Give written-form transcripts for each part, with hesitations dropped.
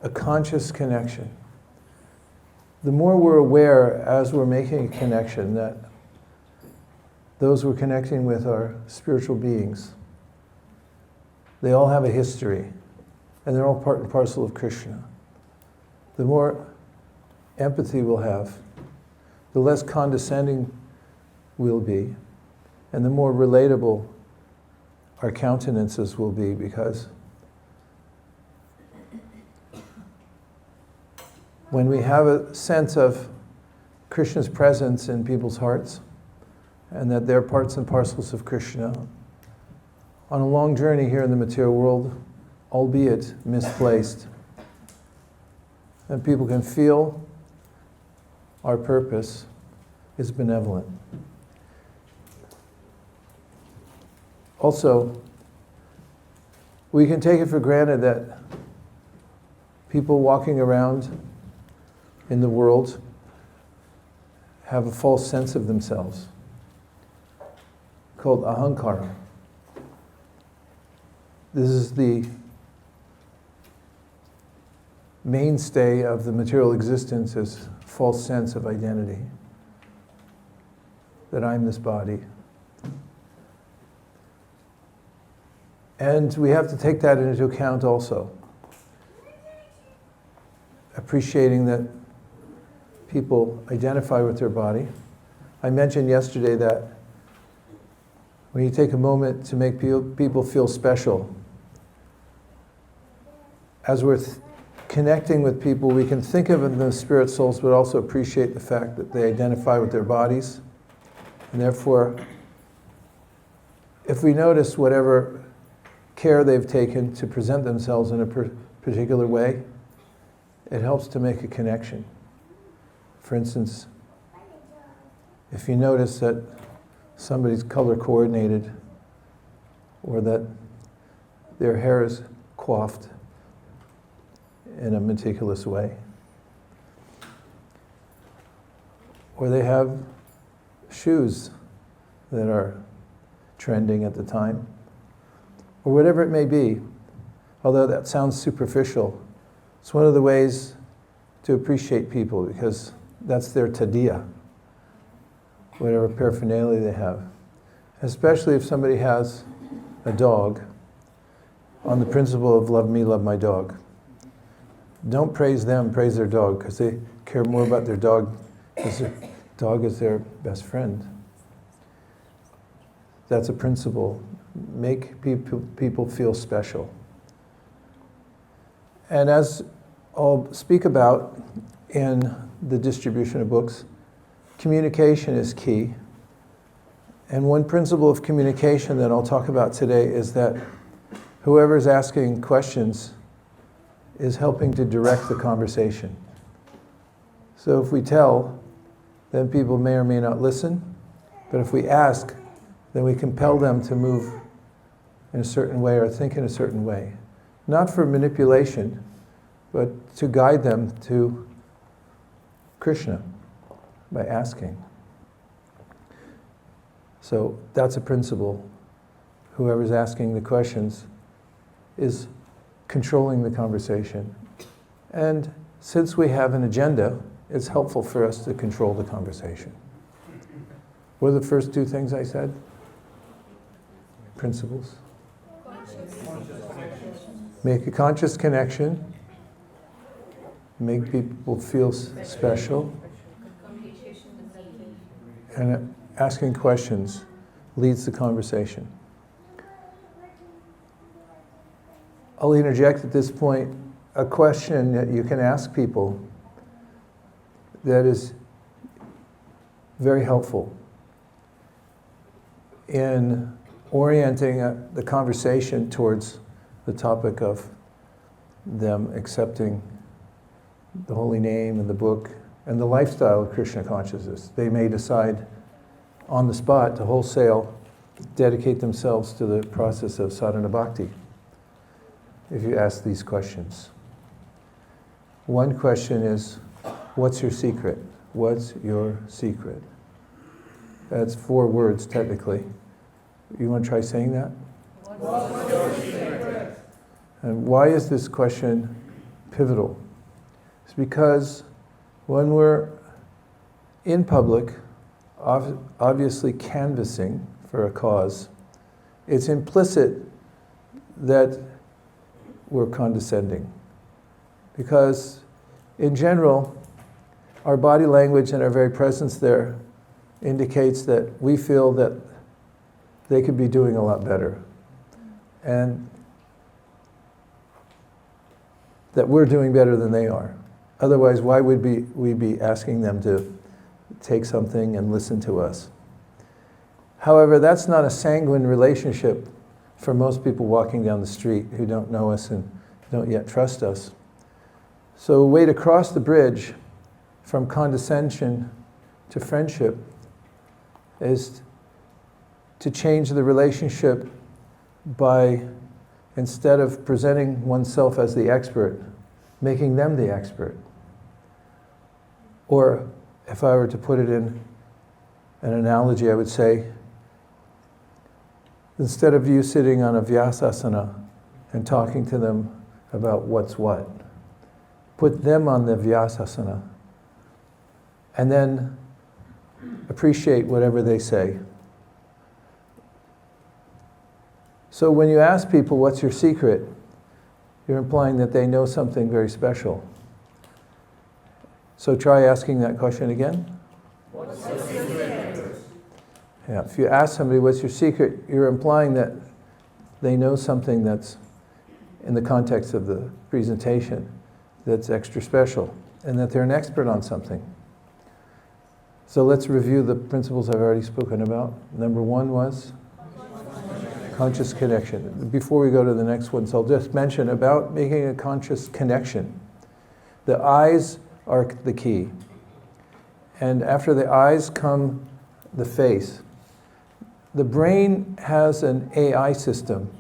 a conscious connection. The more we're aware as we're making a connection that those we're connecting with are spiritual beings. They all have a history, and they're all part and parcel of Krishna. The more empathy we'll have, the less condescending we'll be, and the more relatable our countenances will be, because when we have a sense of Krishna's presence in people's hearts, and that they're parts and parcels of Krishna, on a long journey here in the material world, albeit misplaced, and people can feel our purpose is benevolent. Also, we can take it for granted that people walking around in the world have a false sense of themselves, called ahankara. This is the mainstay of the material existence, is false sense of identity, that I'm this body. And we have to take that into account also, appreciating that people identify with their body. I mentioned yesterday that when you take a moment to make people feel special, as we're connecting with people, we can think of them as spirit souls, but also appreciate the fact that they identify with their bodies. And therefore, if we notice whatever care they've taken to present themselves in a particular way, it helps to make a connection. For instance, if you notice that somebody's color coordinated, or that their hair is coiffed in a meticulous way, or they have shoes that are trending at the time, or whatever it may be, although that sounds superficial, it's one of the ways to appreciate people, because that's their tadiya, whatever paraphernalia they have. Especially if somebody has a dog, on the principle of love me, love my dog. Don't praise them, praise their dog, because they care more about their dog, because their dog is their best friend. That's a principle. Make people feel special. And as I'll speak about in the distribution of books, communication is key. And one principle of communication that I'll talk about today is that whoever's asking questions is helping to direct the conversation. So if we tell, then people may or may not listen. But if we ask, then we compel them to move in a certain way or think in a certain way. Not for manipulation, but to guide them to Krishna by asking. So that's a principle. Whoever's asking the questions is controlling the conversation. And since we have an agenda, it's helpful for us to control the conversation. What are the first two things I said? Principles. Make a conscious connection. Make people feel special. And asking questions leads the conversation. I'll interject at this point a question that you can ask people that is very helpful in orienting the conversation towards the topic of them accepting the holy name and the book and the lifestyle of Krishna consciousness. They may decide on the spot to wholesale dedicate themselves to the process of sadhana bhakti if you ask these questions. One question is, what's your secret? What's your secret? That's 4 words technically. You want to try saying that? What's your secret? And why is this question pivotal? It's because when we're in public, obviously canvassing for a cause, it's implicit that we're condescending. Because in general, our body language and our very presence there indicates that we feel that they could be doing a lot better. And that we're doing better than they are. Otherwise, why would we be asking them to take something and listen to us? However, that's not a sanguine relationship for most people walking down the street who don't know us and don't yet trust us. So a way to cross the bridge from condescension to friendship is to change the relationship by, instead of presenting oneself as the expert, making them the expert. Or, if I were to put it in an analogy, I would say, instead of you sitting on a Vaisesika and talking to them about what's what, put them on the Vaisesika and then appreciate whatever they say. So when you ask people, what's your secret? You're implying that they know something very special. So try asking that question again. What's your secret? Yeah, if you ask somebody, what's your secret? You're implying that they know something that's, in the context of the presentation, that's extra special, and that they're an expert on something. So let's review the principles I've already spoken about. Number one was conscious connection. Before we go to the next one, so I'll just mention about making a conscious connection. The eyes are the key. And after the eyes come the face. The brain has an AI system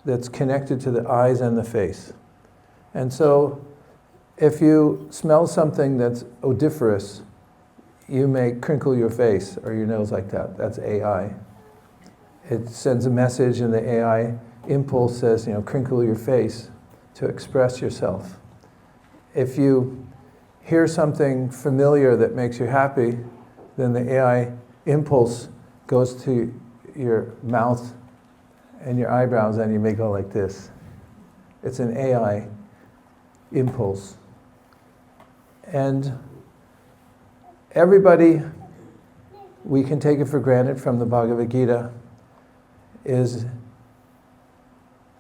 that's connected to the eyes and the face. And so if you smell something that's odoriferous, you may crinkle your face or your nose like that. That's AI. It sends a message and the AI impulse says, crinkle your face to express yourself. If you hear something familiar that makes you happy, then the AI impulse goes to your mouth and your eyebrows and you may go like this. It's an AI impulse. And everybody, we can take it for granted from the Bhagavad Gita, is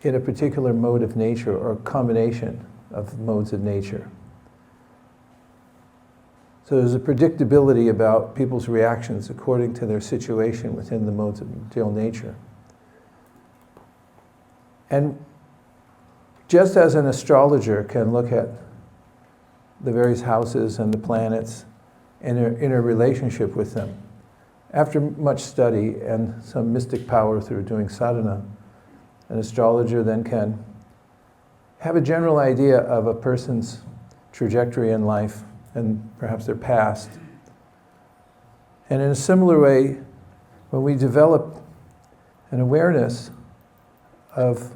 in a particular mode of nature or a combination of modes of nature. So there's a predictability about people's reactions according to their situation within the modes of material nature. And just as an astrologer can look at the various houses and the planets and in a relationship with them, after much study and some mystic power through doing sadhana, an astrologer then can have a general idea of a person's trajectory in life and perhaps their past. And in a similar way, when we develop an awareness of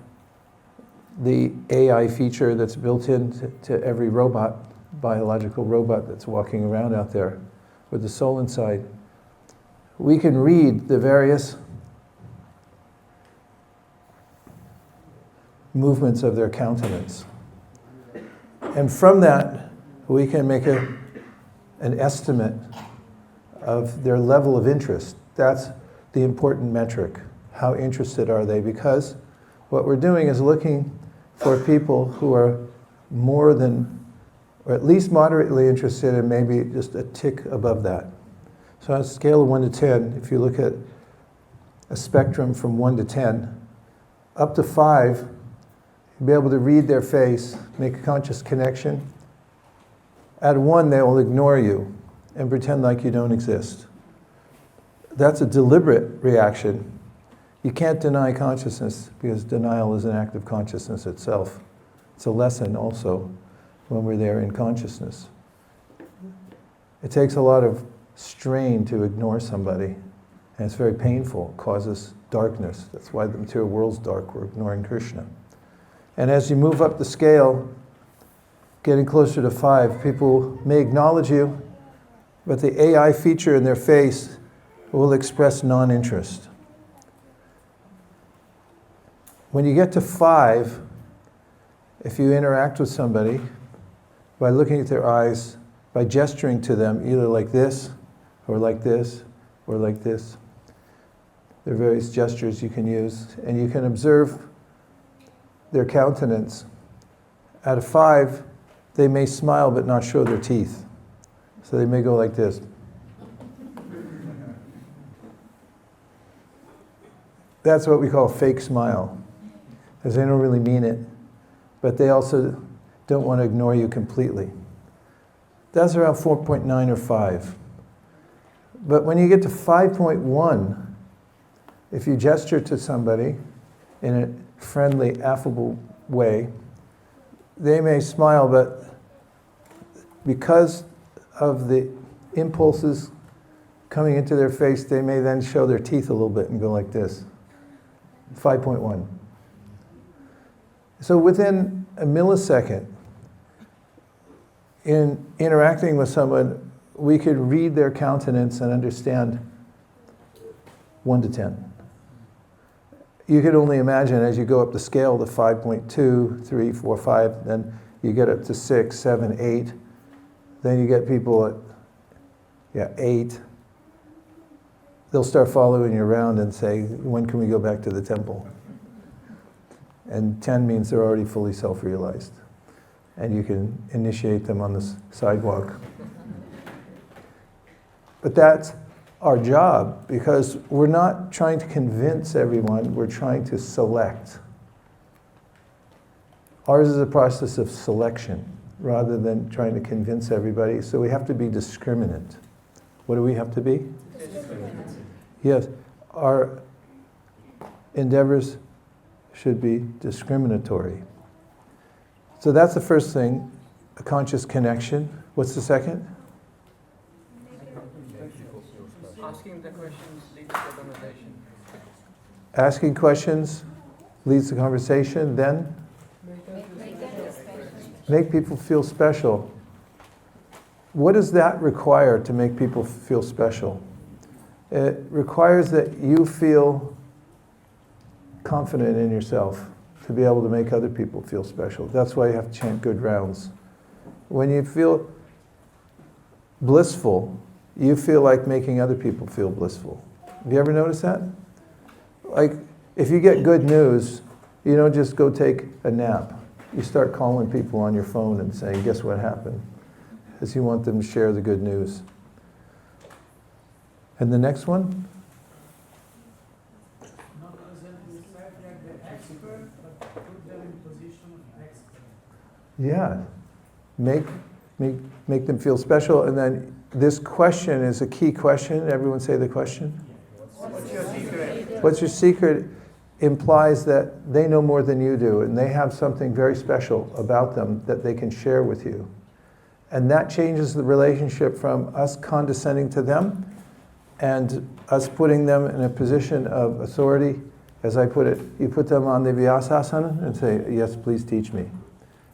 the AI feature that's built into every robot, biological robot that's walking around out there with the soul inside, we can read the various movements of their countenance. And from that, we can make an estimate of their level of interest. That's the important metric. How interested are they? Because what we're doing is looking for people who are more than, or at least moderately interested, and maybe just a tick above that. So on a scale of 1 to 10, if you look at a spectrum from 1 to 10, up to 5, you'll be able to read their face, make a conscious connection. At 1, they will ignore you and pretend like you don't exist. That's a deliberate reaction. You can't deny consciousness because denial is an act of consciousness itself. It's a lesson also when we're there in consciousness. It takes a lot of strain to ignore somebody, and it's very painful. It causes darkness. That's why the material world's dark. We're ignoring Kṛṣṇa. And as you move up the scale, getting closer to 5, people may acknowledge you, but the AI feature in their face will express non-interest. When you get to 5, if you interact with somebody by looking at their eyes, by gesturing to them, either like this, or like this, or like this, there are various gestures you can use, and you can observe their countenance. At a 5, they may smile but not show their teeth. So they may go like this. That's what we call a fake smile, because they don't really mean it, but they also don't want to ignore you completely. That's around 4.9 or 5. But when you get to 5.1, if you gesture to somebody in a friendly, affable way, they may smile, but because of the impulses coming into their face, they may then show their teeth a little bit and go like this. 5.1. So within a millisecond, in interacting with someone, we could read their countenance and understand 1 to 10. You could only imagine as you go up the scale to 5.2, 3, 4, 5, then you get up to 6, 7, 8. Then you get people at 8. They'll start following you around and say, when can we go back to the temple? And 10 means they're already fully self-realized. And you can initiate them on the sidewalk. But that's our job, because we're not trying to convince everyone, we're trying to select. Ours is a process of selection, rather than trying to convince everybody. So we have to be discriminate. What do we have to be? Discriminate. Yes, our endeavors should be discriminatory. So that's the first thing, a conscious connection. What's the second? Asking the questions leads to conversation. Asking questions leads to conversation, then? Make people feel special. What does that require to make people feel special? It requires that you feel confident in yourself to be able to make other people feel special. That's why you have to chant good rounds. When you feel blissful, you feel like making other people feel blissful. Have you ever noticed that? Like, if you get good news, you don't just go take a nap. You start calling people on your phone and saying, guess what happened? Because you want them to share the good news. And the next one? Not present yourself like the expert, but put them in position of expert. Yeah. Make them feel special. And then this question is a key question. Everyone say the question. What's your secret? What's your secret implies that they know more than you do, and they have something very special about them that they can share with you. And that changes the relationship from us condescending to them and us putting them in a position of authority. As I put it, you put them on the Vyasasana and say, yes, please teach me.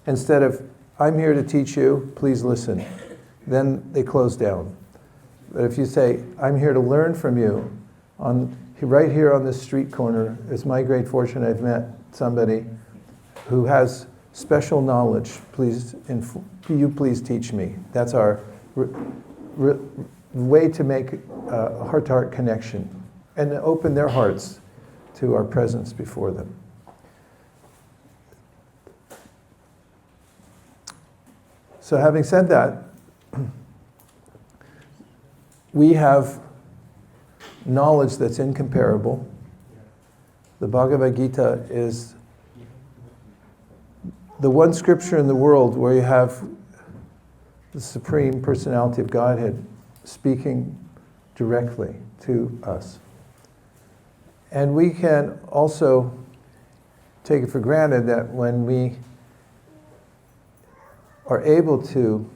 Instead of, I'm here to teach you, please listen. Then they close down. But if you say, I'm here to learn from you, right here on this street corner, it's my great fortune I've met somebody who has special knowledge. Please, you please teach me. That's our way to make a heart-to-heart connection and open their hearts to our presence before them. So having said that, we have knowledge that's incomparable. The Bhagavad Gita is the one scripture in the world where you have the Supreme Personality of Godhead speaking directly to us. And we can also take it for granted that when we are able to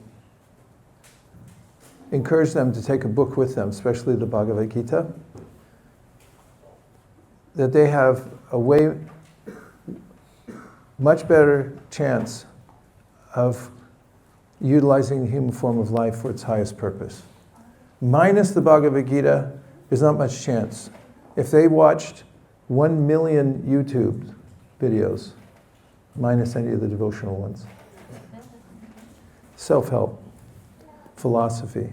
encourage them to take a book with them, especially the Bhagavad Gita, that they have a much better chance of utilizing the human form of life for its highest purpose. Minus the Bhagavad Gita, there's not much chance. If they watched 1 million YouTube videos, minus any of the devotional ones, self-help, philosophy,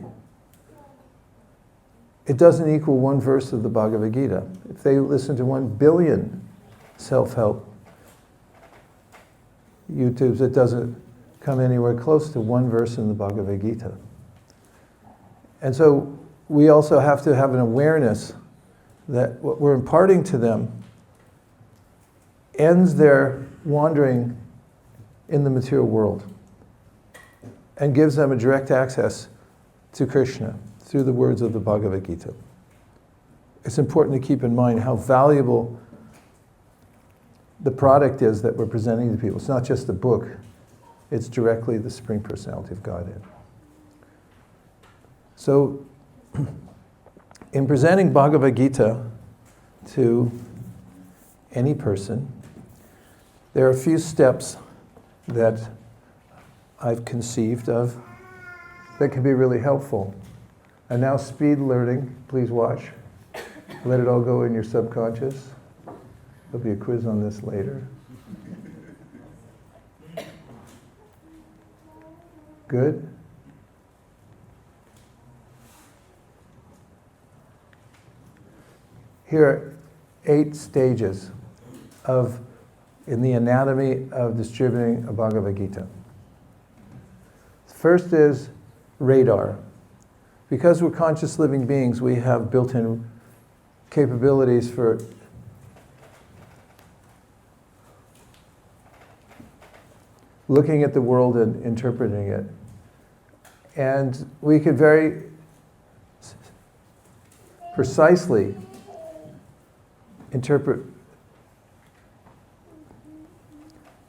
it doesn't equal one verse of the Bhagavad Gita. If they listen to 1 billion self-help YouTubes, it doesn't come anywhere close to one verse in the Bhagavad Gita. And so we also have to have an awareness that what we're imparting to them ends their wandering in the material world and gives them a direct access to Krishna through the words of the Bhagavad Gita. It's important to keep in mind how valuable the product is that we're presenting to people. It's not just a book, it's directly the Supreme Personality of Godhead. So, in presenting Bhagavad Gita to any person, there are a few steps that I've conceived of that can be really helpful. And now speed learning, please watch. Let it all go in your subconscious. There'll be a quiz on this later. Good? Here are 8 stages in the anatomy of distributing a Bhagavad Gita. First is radar. Because we're conscious living beings, we have built-in capabilities for looking at the world and interpreting it. And we can very precisely interpret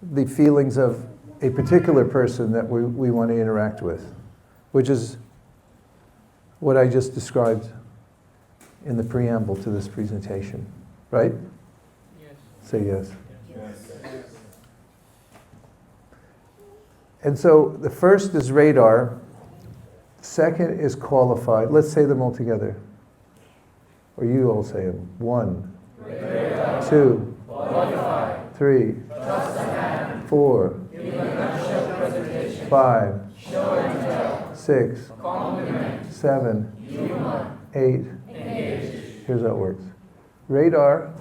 the feelings of a particular person that we want to interact with, which is what I just described in the preamble to this presentation, right? Yes. Say yes. Yes. And so the first is radar, second is qualified. Let's say them all together. Or you all say them. 1, Radar. 2, Qualified. 3, Trust the man. 4, Give a show presentation. 5, Show and tell. 6, Compliment. 7, Humor. 8. Engage. Here's how it works. Radar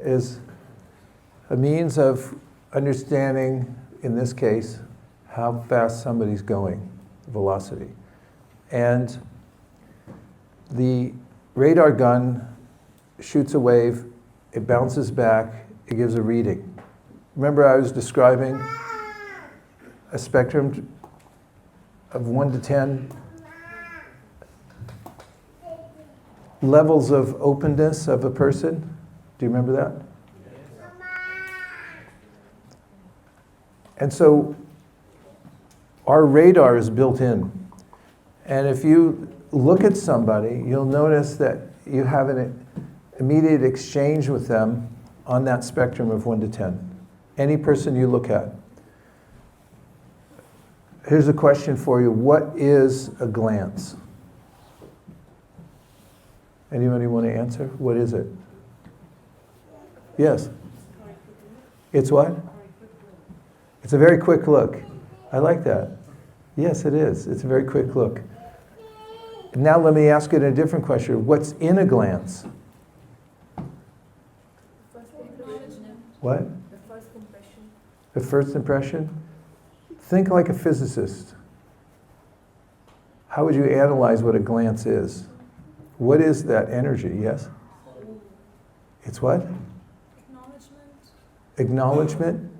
is a means of understanding, in this case, how fast somebody's going, velocity. And the radar gun shoots a wave, it bounces back, it gives a reading. Remember I was describing a spectrum of 1 to 10 levels of openness of a person? Do you remember that? And so our radar is built in. And if you look at somebody, you'll notice that you have an immediate exchange with them on that spectrum of 1 to 10. Any person you look at. Here's a question for you. What is a glance? Anybody want to answer? What is it? Yes? It's what? It's a very quick look. I like that. Yes, it is. It's a very quick look. Now let me ask it a different question. What's in a glance? What? The first impression. The first impression? Think like a physicist. How would you analyze what a glance is? What is that energy? Yes? It's what? Acknowledgement. Acknowledgement?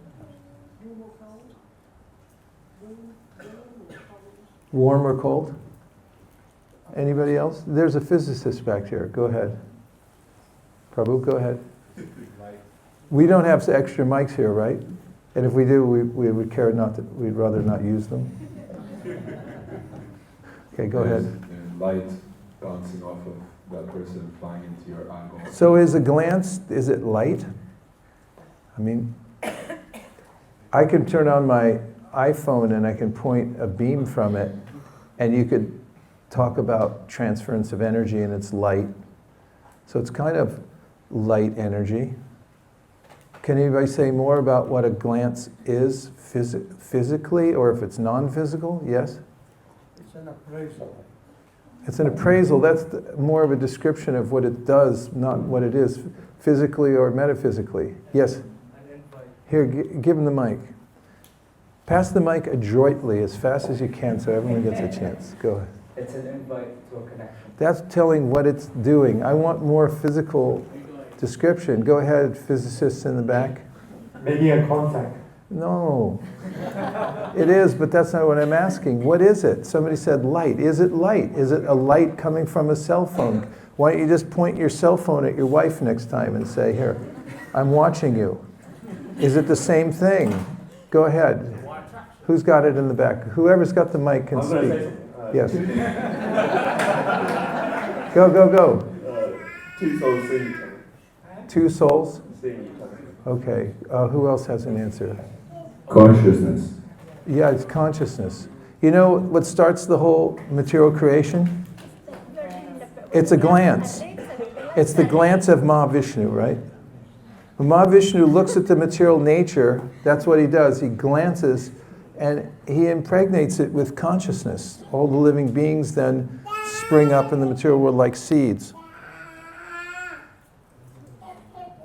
Warm or cold? Anybody else? There's a physicist back here. Go ahead. Prabhu, go ahead. We don't have extra mics here, right? And if we do, we would care not to, we'd rather not use them. Okay, go ahead. Light bouncing off of that person flying into your eyeball. So is a glance, is it light? I mean, I can turn on my iPhone and I can point a beam from it, and you could talk about transference of energy and it's light. So it's kind of light energy. Can anybody say more about what a glance is physically, or if it's non-physical? Yes? It's an appraisal. It's an appraisal. That's more of a description of what it does, not what it is, physically or metaphysically. Yes? An invite. Here, give him the mic. Pass the mic adroitly, as fast as you can, so everyone gets a chance. Go ahead. It's an invite to a connection. That's telling what it's doing. I want more physical description. Go ahead, physicists in the back. Making a contact. No. It is, but that's not what I'm asking. What is it? Somebody said light. Is it light? Is it a light coming from a cell phone? Why don't you just point your cell phone at your wife next time and say, here, I'm watching you. Is it the same thing? Go ahead. Who's got it in the back? Whoever's got the mic can I'm gonna speak. say, Yes. Go. Two souls seeing each other. Two souls? Seeing each other. Okay. Who else has an answer? Consciousness. Yeah, it's consciousness. You know what starts the whole material creation? It's a glance. It's the glance of Mahavishnu, right? When Mahavishnu looks at the material nature, that's what he does. He glances and he impregnates it with consciousness. All the living beings then spring up in the material world like seeds.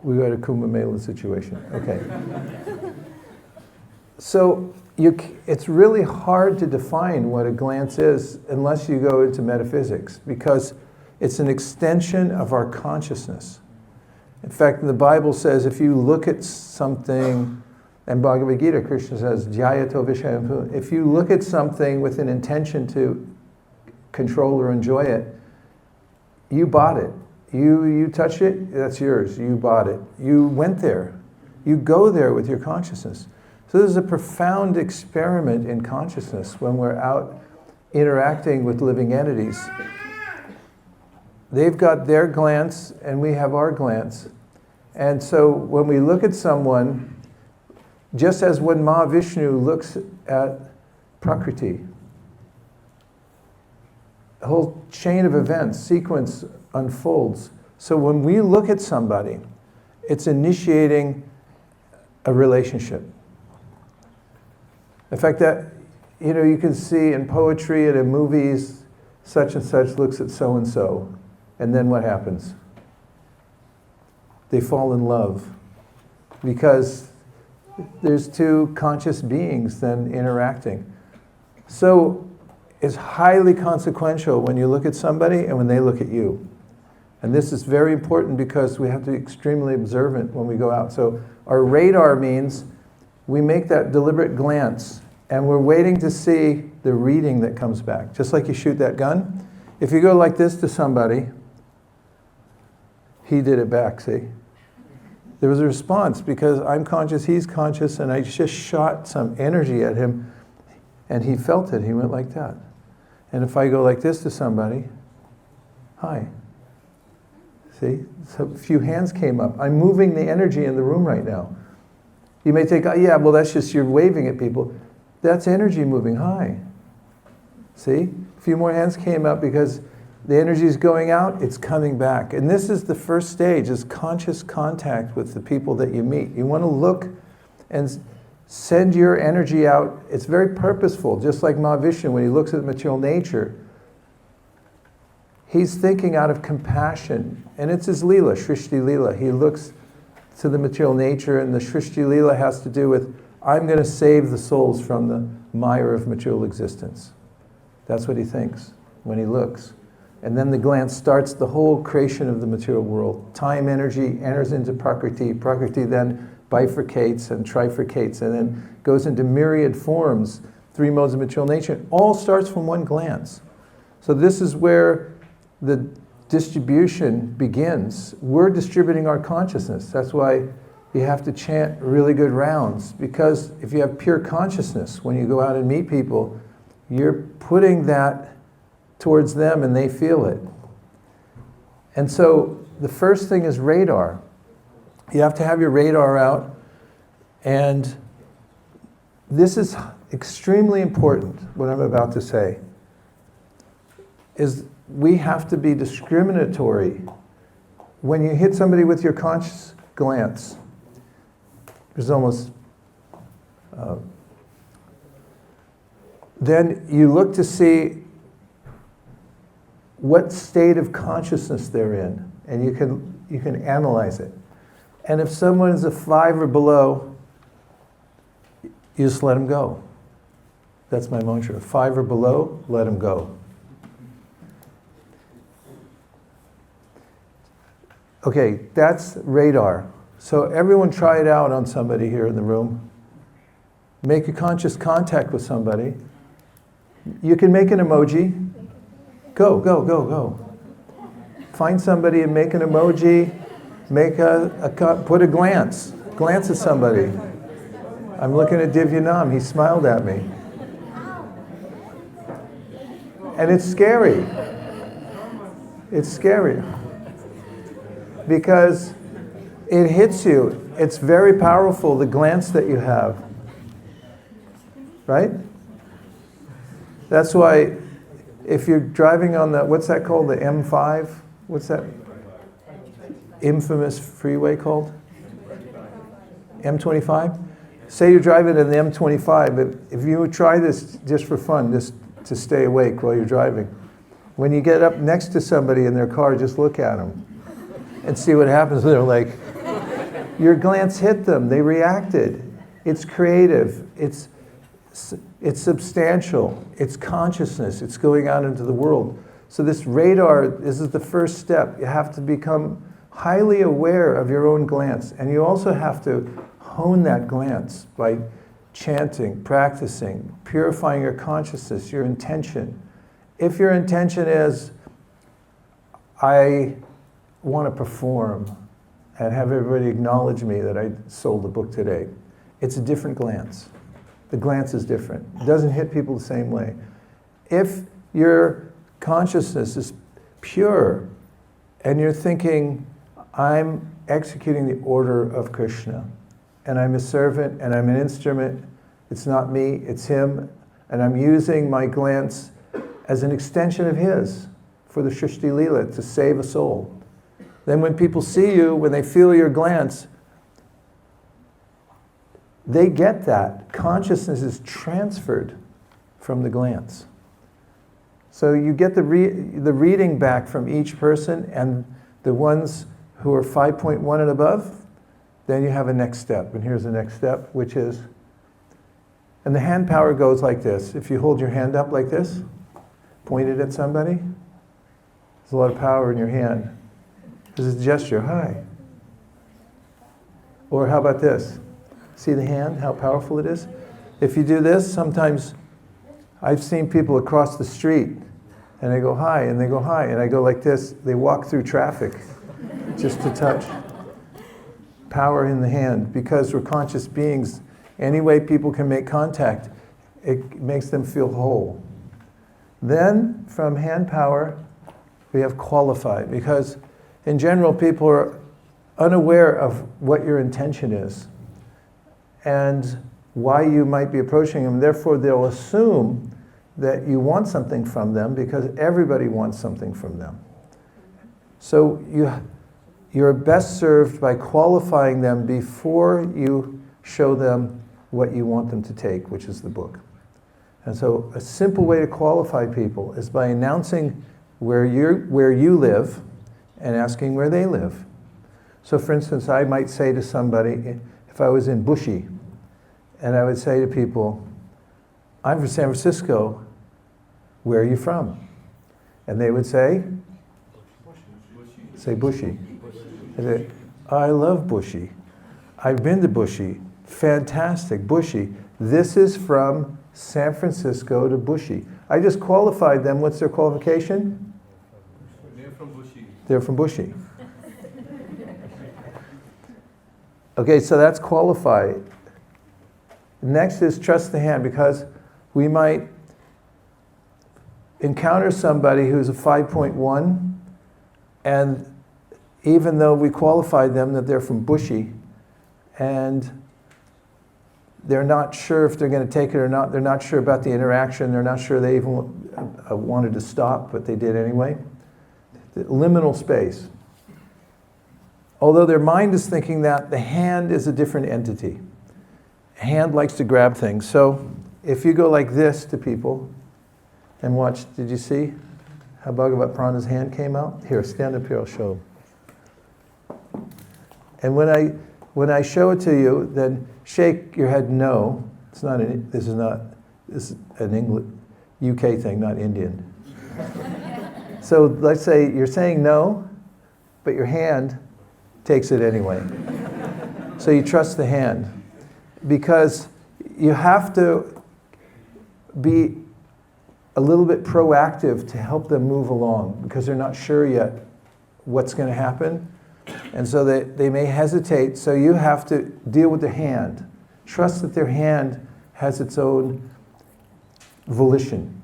We got a Kumbh Mela situation. Okay. So it's really hard to define what a glance is unless you go into metaphysics, because it's an extension of our consciousness. In fact, the Bible says if you look at something, and Bhagavad Gita, Krishna says, Jyato Vishayam, if you look at something with an intention to control or enjoy it, you bought it. You touched it, that's yours. You bought it. You went there. You go there with your consciousness. So this is a profound experiment in consciousness when we're out interacting with living entities. They've got their glance and we have our glance. And so when we look at someone, just as when Mahavishnu looks at Prakriti, a whole chain of events, sequence unfolds. So when we look at somebody, it's initiating a relationship. In fact, that, you can see in poetry and in movies, such and such looks at so and so, and then what happens? They fall in love because there's two conscious beings then interacting. So it's highly consequential when you look at somebody and when they look at you. And this is very important because we have to be extremely observant when we go out. So our radar means we make that deliberate glance and we're waiting to see the reading that comes back. Just like you shoot that gun. If you go like this to somebody, he did it back, see? There was a response because I'm conscious, he's conscious, and I just shot some energy at him and he felt it, he went like that. And if I go like this to somebody, hi. See? So a few hands came up. I'm moving the energy in the room right now. You may think, oh, yeah, well, that's just you're waving at people. That's energy moving. Hi. See? A few more hands came up because the energy is going out, it's coming back. And this is the first stage, is conscious contact with the people that you meet. You want to look and send your energy out. It's very purposeful, just like Mahavishnu, when he looks at material nature, he's thinking out of compassion. And it's his lila, Srishti lila. He looks to the material nature, and the Srishti lila has to do with, I'm going to save the souls from the mire of material existence. That's what he thinks when he looks. And then the glance starts the whole creation of the material world. Time energy enters into Prakriti. Prakriti then bifurcates and trifurcates and then goes into myriad forms, three modes of material nature. It all starts from one glance. So this is where the distribution begins. We're distributing our consciousness. That's why you have to chant really good rounds, because if you have pure consciousness, when you go out and meet people, you're putting that towards them and they feel it. And so the first thing is radar. You have to have your radar out, and this is extremely important, what I'm about to say, is we have to be discriminatory. When you hit somebody with your conscious glance, there's almost, then you look to see what state of consciousness they're in, and you can analyze it. And if someone is a 5 or below, you just let them go. That's my mantra. 5 or below, let them go. Okay, that's radar. So everyone try it out on somebody here in the room. Make a conscious contact with somebody. You can make an emoji. Go, go, go, go. Find somebody and make an emoji. Put a glance. Glance at somebody. I'm looking at Divyanam. He smiled at me. And it's scary. It's scary. Because it hits you. It's very powerful, the glance that you have. Right? That's why if you're driving on the, what's that called, the M5? What's that infamous freeway called? M25? Say you're driving in the M25, if you would try this just for fun, just to stay awake while you're driving. When you get up next to somebody in their car, just look at them and see what happens. They're like, your glance hit them, they reacted. It's creative, it's substantial, it's consciousness, it's going out into the world. So this radar, this is the first step. You have to become highly aware of your own glance, and you also have to hone that glance by chanting, practicing, purifying your consciousness, your intention. If your intention is, I want to perform and have everybody acknowledge me that I sold the book today, it's a different glance. The glance is different. It doesn't hit people the same way. If your consciousness is pure and you're thinking, I'm executing the order of Krishna, and I'm a servant, and I'm an instrument. It's not me, it's him, and I'm using my glance as an extension of his for the Shrishti Leela to save a soul. Then when people see you, when they feel your glance, they get that. Consciousness is transferred from the glance. So you get the reading back from each person, and the ones who are 5.1 and above, then you have a next step. And here's the next step, which is, and the hand power goes like this. If you hold your hand up like this, point it at somebody, there's a lot of power in your hand. There's a gesture, hi. Or how about this? See the hand, how powerful it is? If you do this, sometimes I've seen people across the street and they go hi, and they go hi, and I go like this. They walk through traffic just to touch. Power in the hand, because we're conscious beings. Any way people can make contact, it makes them feel whole. Then, from hand power, we have qualified, because in general, people are unaware of what your intention is and why you might be approaching them. Therefore, they'll assume that you want something from them because everybody wants something from them. So you're best served by qualifying them before you show them what you want them to take, which is the book. And so a simple way to qualify people is by announcing where you live and asking where they live. So for instance, I might say to somebody, if I was in Bushy, and I would say to people, I'm from San Francisco, where are you from? And they would say Bushy. I say, I love Bushy. I've been to Bushy. Fantastic, Bushy. This is from San Francisco to Bushy. I just qualified them. What's their qualification? They're from Bushy. They're from Bushy. Okay, so that's qualified. Next is trust the hand, because we might encounter somebody who's a 5.1, and even though we qualified them that they're from Bushy, and they're not sure if they're going to take it or not. They're not sure about the interaction. They're not sure they even wanted to stop, but they did anyway. The liminal space. Although their mind is thinking that, the hand is a different entity. Hand likes to grab things. So if you go like this to people and watch, did you see how Bhagavat Prana's hand came out? Here, stand up here, I'll show. And when I show it to you, then shake your head no. This is an English, UK thing, not Indian. So let's say you're saying no, but your hand takes it anyway. So you trust the hand. Because you have to be a little bit proactive to help them move along, because they're not sure yet what's going to happen. And so they may hesitate, so you have to deal with the hand. Trust that their hand has its own volition.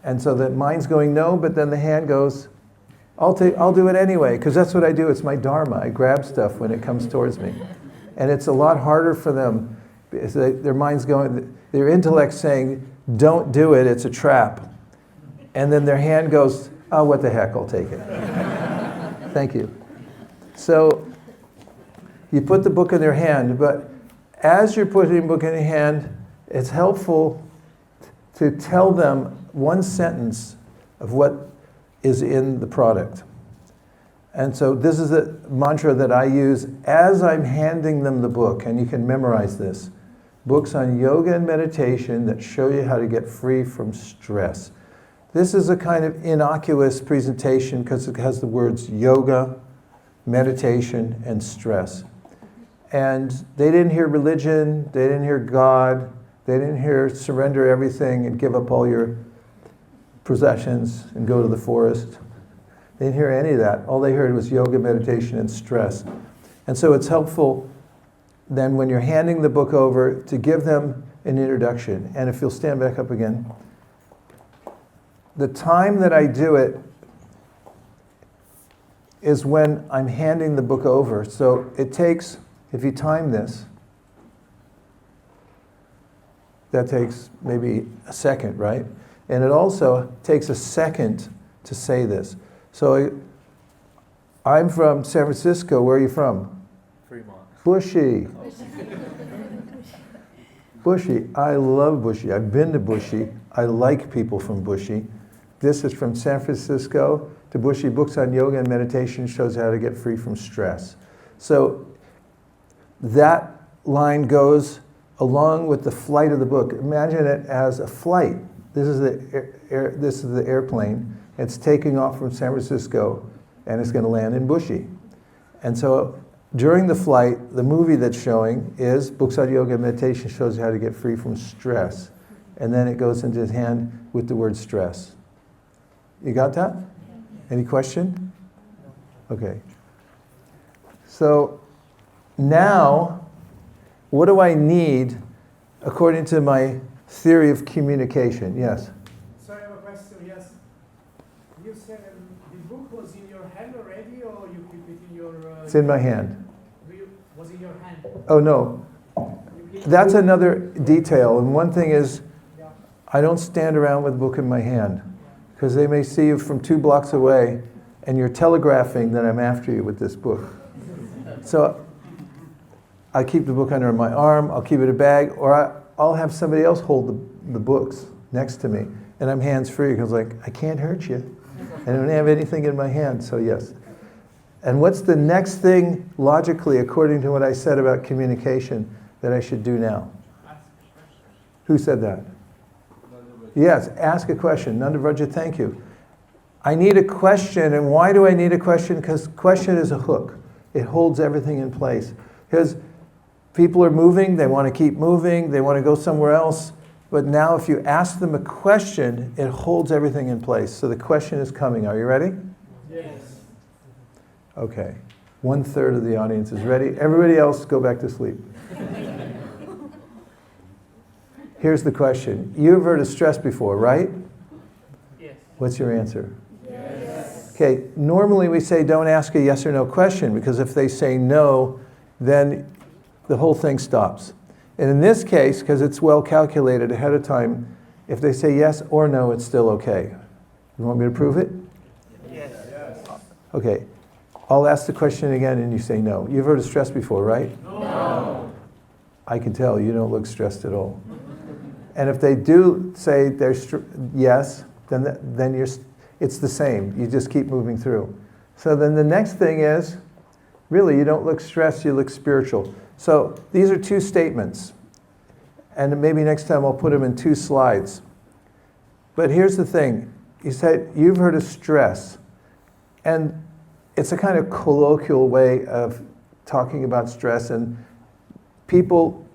And so that mind's going no, but then the hand goes, I'll do it anyway, because that's what I do. It's my dharma. I grab stuff when it comes towards me. And it's a lot harder for them, because their mind's going, their intellect's saying, don't do it, it's a trap. And then their hand goes, oh, what the heck, I'll take it. Thank you. So you put the book in their hand, but as you're putting the book in their hand, it's helpful to tell them one sentence of what is in the product. And so this is a mantra that I use as I'm handing them the book, and you can memorize this. Books on yoga and meditation that show you how to get free from stress. This is a kind of innocuous presentation because it has the words yoga, meditation, and stress. And they didn't hear religion, they didn't hear God, they didn't hear surrender everything and give up all your possessions and go to the forest. They didn't hear any of that. All they heard was yoga, meditation, and stress. And so it's helpful then when you're handing the book over to give them an introduction. And if you'll stand back up again. The time that I do it is when I'm handing the book over. So it takes, if you time this, that takes maybe a second, right? And it also takes a second to say this. So I'm from San Francisco. Where are you from? Fremont. Bushy. Bushy. I love Bushy. I've been to Bushy. I like people from Bushy. This is from San Francisco to Bushy. Books on yoga and meditation shows how to get free from stress. So that line goes along with the flight of the book. Imagine it as a flight. This is the airplane. It's taking off from San Francisco, and it's going to land in Bushy. And so during the flight, the movie that's showing is Books on Yoga and Meditation shows you how to get free from stress. And then it goes into his hand with the word stress. You got that? Any question? Okay. So now, what do I need according to my theory of communication? Yes? So I have a question, yes. You said the book was in your hand already, or you keep it in your... It's in my hand. Was in your hand? Oh, no. That's another detail. And one thing is, I don't stand around with a book in my hand, because they may see you from 2 blocks away, and you're telegraphing that I'm after you with this book. So I keep the book under my arm, I'll keep it in a bag, or I'll have somebody else hold the books next to me, and I'm hands-free, because I can't hurt you. I don't have anything in my hand, so yes. And what's the next thing, logically, according to what I said about communication, that I should do now? Who said that? Yes, ask a question. Nandavrajya, thank you. I need a question, and why do I need a question? Because question is a hook. It holds everything in place. Because people are moving, they want to keep moving, they want to go somewhere else, but now if you ask them a question, it holds everything in place. So the question is coming. Are you ready? Yes. Okay. 1/3 of the audience is ready. Everybody else, go back to sleep. Here's the question. You've heard of stress before, right? Yes. What's your answer? Yes. Okay, normally we say don't ask a yes or no question, because if they say no, then the whole thing stops. And in this case, because it's well calculated ahead of time, if they say yes or no, it's still okay. You want me to prove it? Yes. Okay. I'll ask the question again and you say no. You've heard of stress before, right? No. I can tell you don't look stressed at all. And if they do say they're yes, then it's the same. You just keep moving through. So then the next thing is, really, you don't look stressed, you look spiritual. So these are two statements. And maybe next time I'll put them in two slides. But here's the thing. You said, you've heard of stress. And it's a kind of colloquial way of talking about stress. And people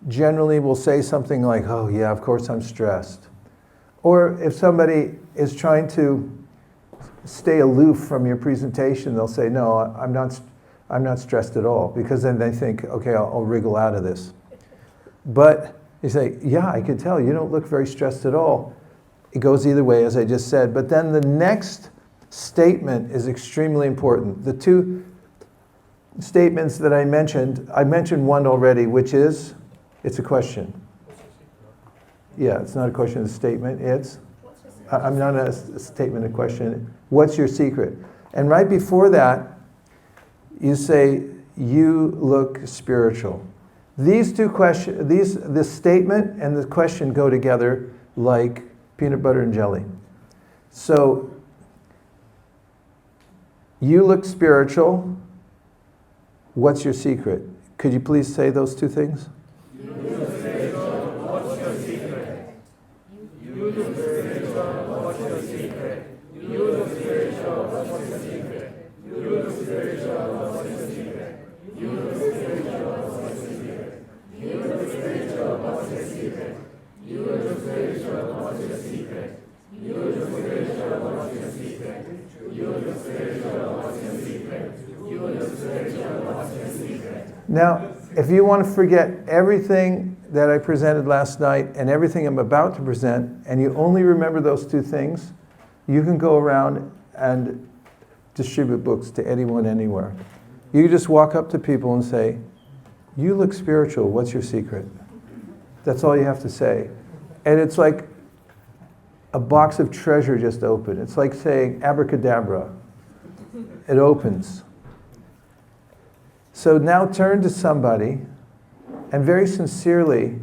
generally will say something like, oh yeah, of course I'm stressed. Or if somebody is trying to stay aloof from your presentation, they'll say, no, I'm not stressed at all, because then they think, okay, I'll wriggle out of this. But you say, yeah, I can tell, you don't look very stressed at all. It goes either way, as I just said. But then the next statement is extremely important. The two statements that I mentioned one already, which is, it's a question. Yeah, it's not a question, it's a statement. It's, I'm not a statement, a question. What's your secret? And right before that, you say, you look spiritual. These two questions, this statement and the question go together like peanut butter and jelly. So, you look spiritual. What's your secret? Could you please say those two things? You look spiritual. What's your secret? You look spiritual. What's your secret? You look spiritual. What's your secret? You look spiritual. What's your secret? You look spiritual. What's your secret? You look spiritual. What's your secret? You look spiritual. What's your secret? You look spiritual. What's your secret? You look spiritual. What's your secret? You look spiritual. What's your secret? Now, if you want to forget everything that I presented last night and everything I'm about to present, and you only remember those two things, you can go around and distribute books to anyone, anywhere. You just walk up to people and say, you look spiritual, what's your secret? That's all you have to say. And it's like a box of treasure just opened. It's like saying abracadabra. It opens. So now turn to somebody and very sincerely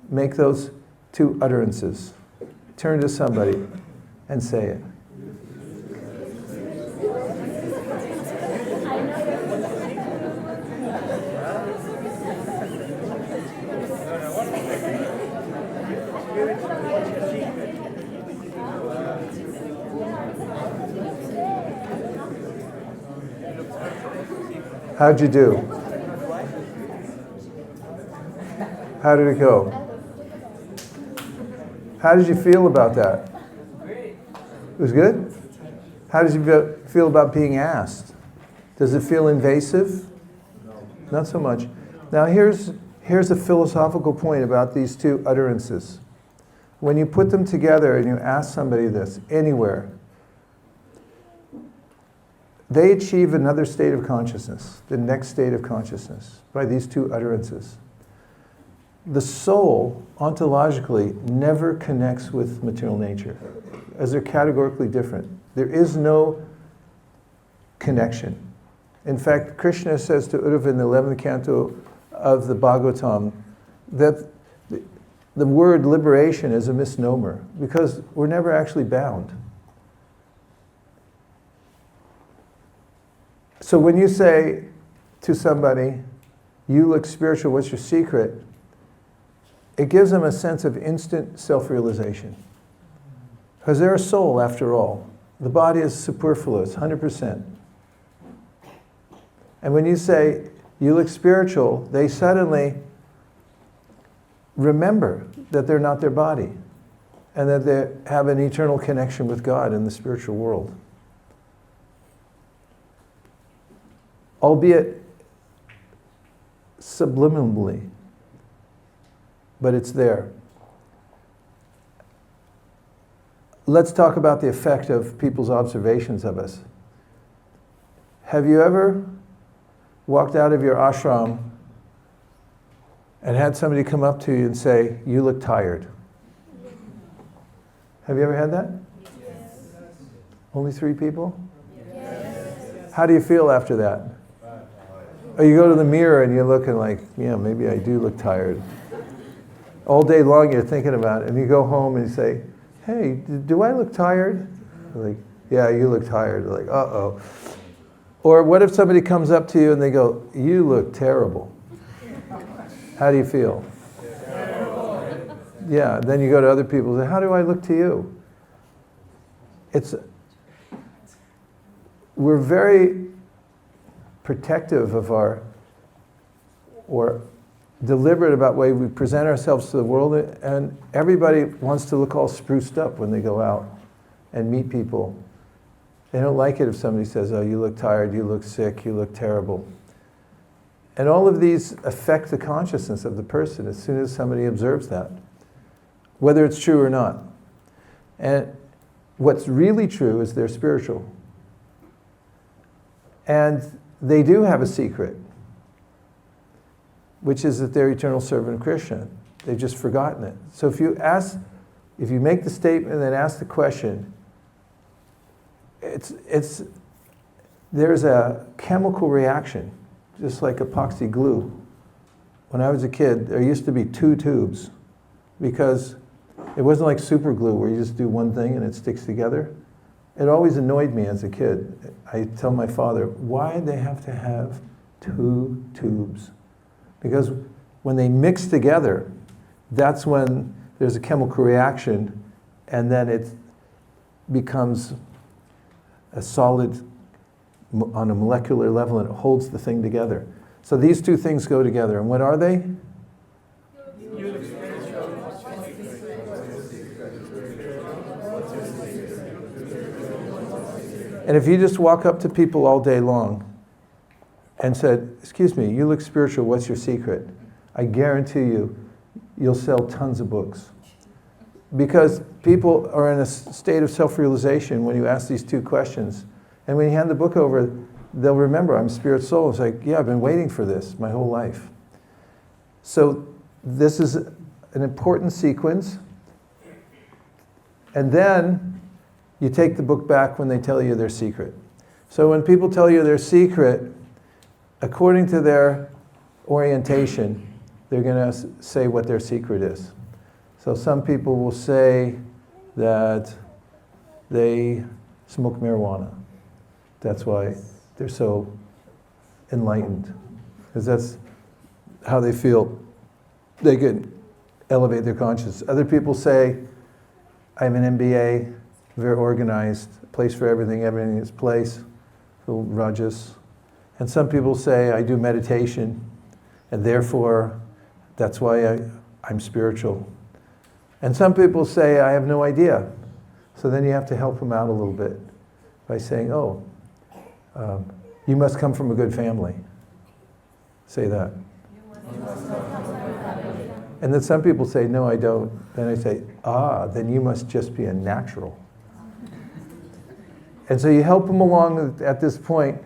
make those two utterances. Turn to somebody and say it. How'd you do? How did it go? How did you feel about that? It was good? How did you feel about being asked? Does it feel invasive? No. Not so much. Now here's a philosophical point about these two utterances. When you put them together and you ask somebody this, anywhere, they achieve another state of consciousness, the next state of consciousness, by these two utterances. The soul, ontologically, never connects with material nature, as they're categorically different. There is no connection. In fact, Kṛṣṇa says to Uddhava in the 11th canto of the Bhagavatam that the word liberation is a misnomer, because we're never actually bound. So when you say to somebody, you look spiritual, what's your secret? It gives them a sense of instant self-realization. Because they're a soul, after all. The body is superfluous, 100%. And when you say, you look spiritual, they suddenly remember that they're not their body, and that they have an eternal connection with God in the spiritual world. Albeit subliminally, but it's there. Let's talk about the effect of people's observations of us. Have you ever walked out of your ashram and had somebody come up to you and say, "You look tired." Have you ever had that? Yes. Only 3 people? How do you feel after that? Or you go to the mirror and you're looking like, yeah, maybe I do look tired. All day long you're thinking about it, and you go home and you say, "Hey, do I look tired?" You're like, "Yeah, you look tired." You're like, "Uh-oh." Or what if somebody comes up to you and they go, "You look terrible." How do you feel? Yeah, then you go to other people and say, "How do I look to you?" We're very protective of or deliberate about the way we present ourselves to the world, and everybody wants to look all spruced up when they go out and meet people. They don't like it if somebody says, "Oh, you look tired, you look sick, you look terrible." And all of these affect the consciousness of the person as soon as somebody observes that, whether it's true or not. And what's really true is they're spiritual. And they do have a secret, which is that they're eternal servant of Krishna. They've just forgotten it. So if you make the statement and then ask the question, there's a chemical reaction, just like epoxy glue. When I was a kid, there used to be 2 tubes, because it wasn't like super glue where you just do one thing and it sticks together. It always annoyed me as a kid. I tell my father, why they have to have 2 tubes? Because when they mix together, that's when there's a chemical reaction, and then it becomes a solid on a molecular level, and it holds the thing together. So these 2 things go together. And what are they? And if you just walk up to people all day long and said, "Excuse me, you look spiritual, what's your secret?" I guarantee you'll sell tons of books. Because people are in a state of self-realization when you ask these 2 questions. And when you hand the book over, they'll remember, I'm spirit soul. It's like, yeah, I've been waiting for this my whole life. So this is an important sequence. And then you take the book back when they tell you their secret. So when people tell you their secret, according to their orientation, they're going to say what their secret is. So some people will say that they smoke marijuana. That's why they're so enlightened, because that's how they feel they can elevate their consciousness. Other people say, I have an MBA, very organized, place for everything in its place, so rajas. And some people say, I do meditation, and therefore, that's why I'm spiritual. And some people say, I have no idea. So then you have to help them out a little bit by saying, you must come from a good family. Say that. And then some people say, no, I don't. Then I say, then you must just be a natural. And so you help them along at this point,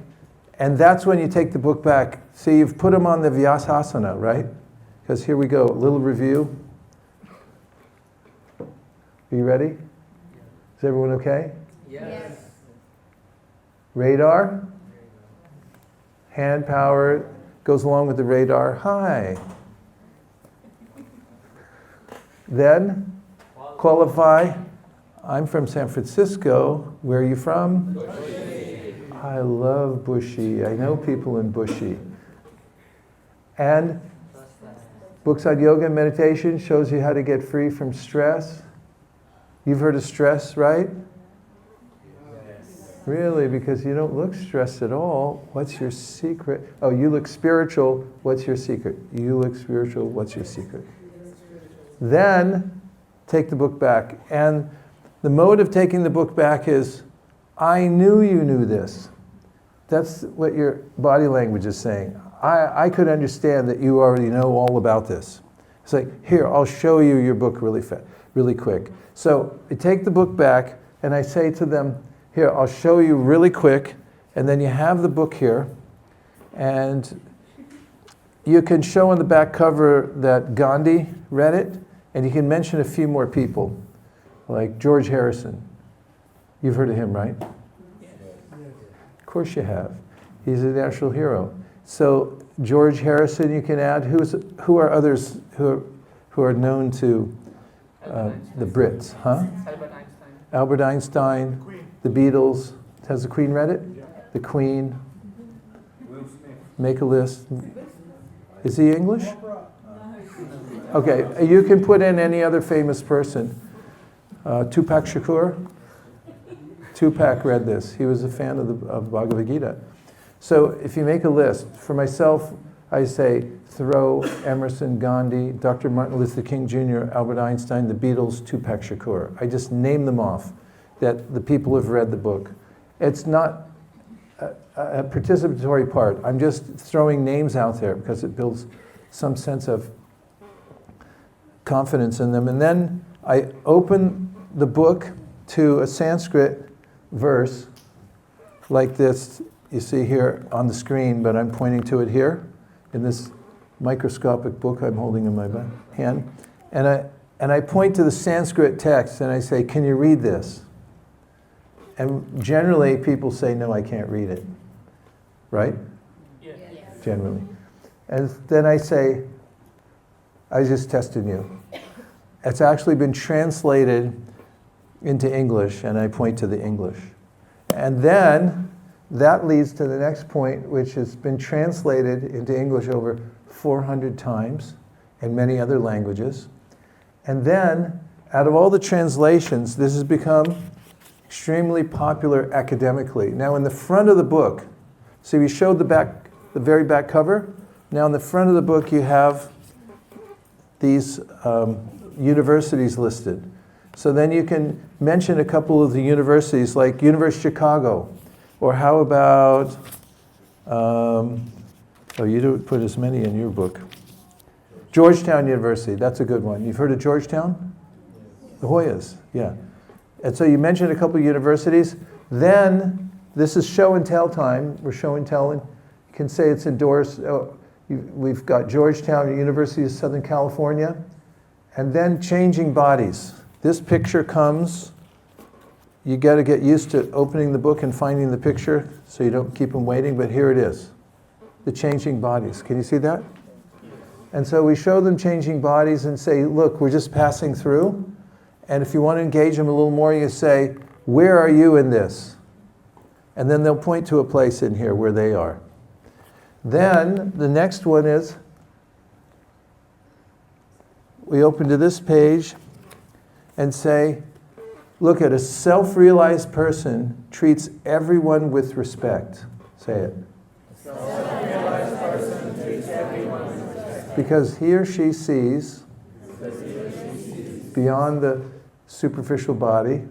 and that's when you take the book back. See, you've put them on the Vaisesika, right? Because here we go, a little review. Are you ready? Is everyone okay? Yes. Radar. Hand power goes along with the radar. Hi. Then, qualify. I'm from San Francisco. Where are you from? Bushy. I love Bushy. I know people in Bushy. And books on yoga and meditation shows you how to get free from stress. You've heard of stress, right? Yes. Really? Because you don't look stressed at all. What's your secret? Oh, you look spiritual. What's your secret? You look spiritual. What's your secret? Then, take the book back. And the mode of taking the book back is, I knew you knew this. That's what your body language is saying. I could understand that you already know all about this. It's like, here, I'll show you your book really quick. So I take the book back and I say to them, here, I'll show you really quick, and then you have the book here, and you can show on the back cover that Gandhi read it, and you can mention a few more people, like George Harrison. You've heard of him, right? Of course you have. He's a national hero. So George Harrison you can add. Who are others who are known to the Brits? Huh? Albert Einstein. Albert Einstein, the Beatles. Has the Queen read it? The Queen. Make a list. Is he English? Okay, you can put in any other famous person. Tupac Shakur. Tupac read this. He was a fan of Bhagavad Gita. So if you make a list, for myself, I say Thoreau, Emerson, Gandhi, Dr. Martin Luther King Jr., Albert Einstein, the Beatles, Tupac Shakur. I just name them off, that the people have read the book. It's not a participatory part. I'm just throwing names out there because it builds some sense of confidence in them. And then I open the book to a Sanskrit verse like this you see here on the screen, but I'm pointing to it here in this microscopic book I'm holding in my hand. And I point to the Sanskrit text and I say, can you read this? And generally people say, no, I can't read it. Right? Yes. Generally. And then I say, I just tested you. It's actually been translated into English, and I point to the English. And then that leads to the next point, which has been translated into English over 400 times in many other languages. And then, out of all the translations, this has become extremely popular academically. Now, in the front of the book, see, we showed the very back cover. Now, in the front of the book, you have these universities listed. So then you can mention a couple of the universities, like University of Chicago, or how about, oh, you didn't put as many in your book. Georgetown University, that's a good one. You've heard of Georgetown? The Hoyas, yeah. And so you mentioned a couple of universities. Then, this is show and tell time. We're show and telling. You can say it's endorsed. Oh, we've got Georgetown, University of Southern California. And then changing bodies. This picture comes, you got to get used to opening the book and finding the picture so you don't keep them waiting, but here it is. The changing bodies. Can you see that? And so we show them changing bodies and say, look, we're just passing through. And if you want to engage them a little more, you say, where are you in this? And then they'll point to a place in here where they are. Then the next one is, we open to this page and say, look at a self-realized person treats everyone with respect. Say it. Self-realized person treats everyone with respect. Because he or she sees beyond the superficial body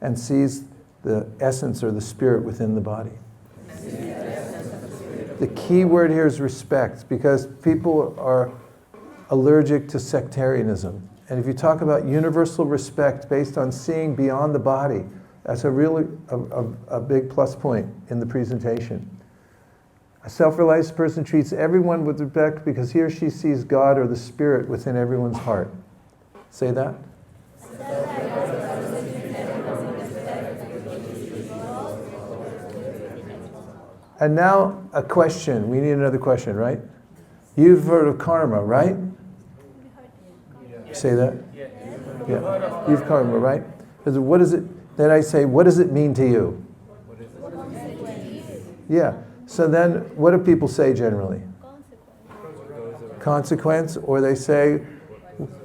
and sees the essence or the spirit within the body. The key word here is respect, because people are allergic to sectarianism. And if you talk about universal respect based on seeing beyond the body, that's a really a big plus point in the presentation. A self-realized person treats everyone with respect because he or she sees God or the spirit within everyone's heart. Say that. And now a question. We need another question, right? You've heard of karma, right? Say that? Yeah. You've karma, right? Because what is it? Then I say, what does it mean to you? Yeah. So then, what do people say generally? Consequence, or they say,